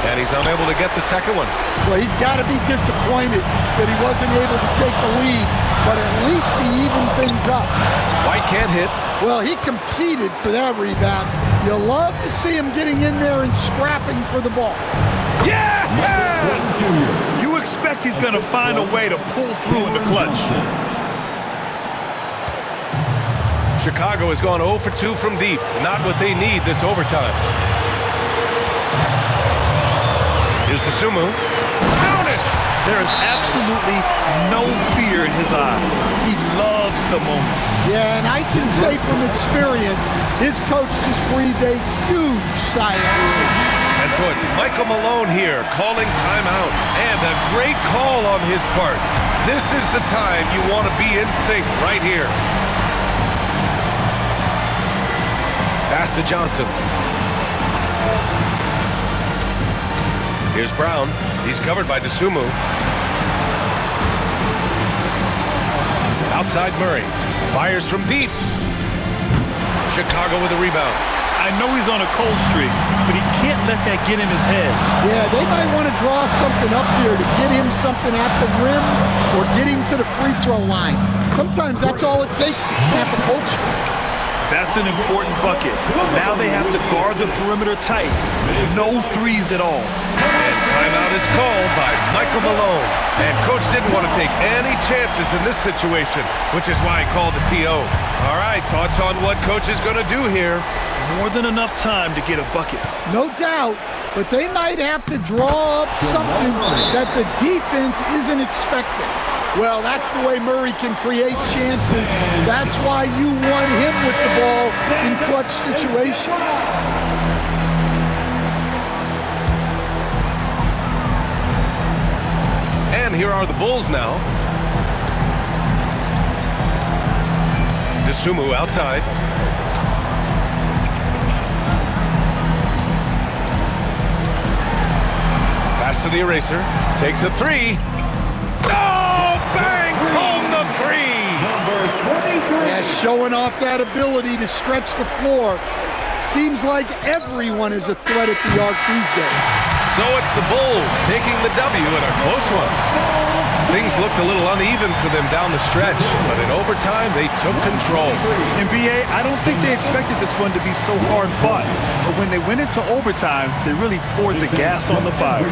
And he's unable to get the second one. Well, he's got to be disappointed that he wasn't able to take the lead, but at least he evened things up. White can't hit. Well, he competed for that rebound. You love to see him getting in there and scrapping for the ball. Yes! You expect he's going to find a way to pull through in the clutch. Chicago has gone 0 for 2 from deep. Not what they need this overtime. Here's Dosunmu. Found it! There is absolutely no fear in his eyes. He loves the moment. Yeah, and I can say from experience, his coach just breathed a huge sigh of relief. And so it's Michael Malone here calling timeout. And a great call on his part. This is the time you want to be in sync right here. Pass to Johnson. Here's Brown. He's covered by Dosunmu. Outside Murray. Fires from deep. Chicago with a rebound. I know he's on a cold streak, but he can't let that get in his head. Yeah, they might want to draw something up here to get him something at the rim or get him to the free throw line. Sometimes that's all it takes to snap a cold streak. That's an important bucket. Now they have to guard the perimeter tight. No threes at all. And timeout is called by Michael Malone. And coach didn't want to take any chances in this situation, which is why he called the TO. All right, thoughts on what coach is going to do here? More than enough time to get a bucket. No doubt, but they might have to draw up something that the defense isn't expecting. Well, that's the way Murray can create chances. That's why you want him with the ball in clutch situations. And here are the Bulls now. Dosunmu outside. Pass to the eraser. Takes a three. Oh, bangs home the three. Yeah, showing off that ability to stretch the floor. Seems like everyone is a threat at the arc these days. So it's the Bulls taking the W in a close one. Things looked a little uneven for them down the stretch, but in overtime, they took control. In BA, I don't think they expected this one to be so hard-fought. But when they went into overtime, they really poured the gas on the fire.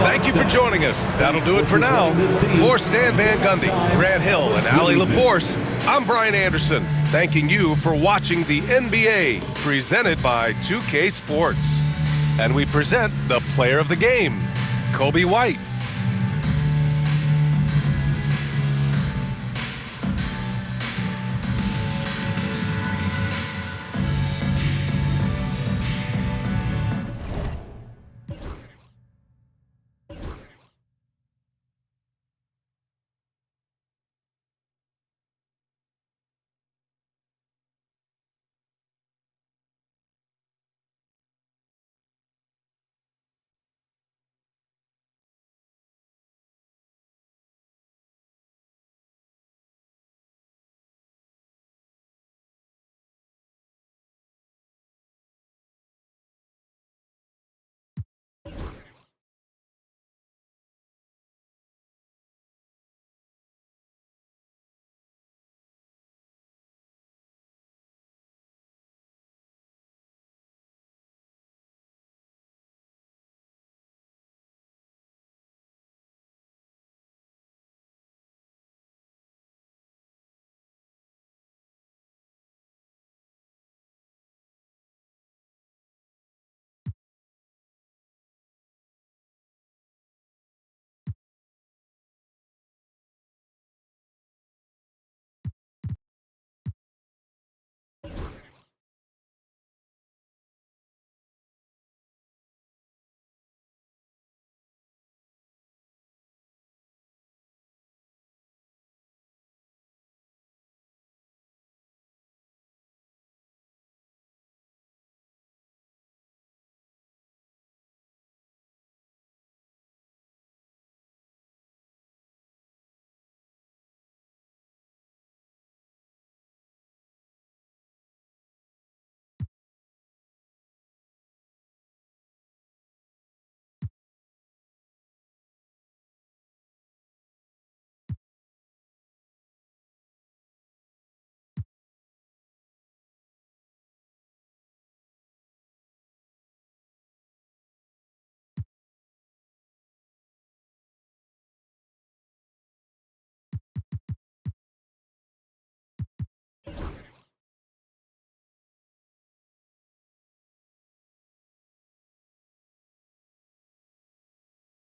Thank you for joining us. That'll do it for now. For Stan Van Gundy, Grant Hill, and Allie LaForce, I'm Brian Anderson, thanking you for watching the NBA, presented by 2K Sports. And we present the player of the game, Coby White.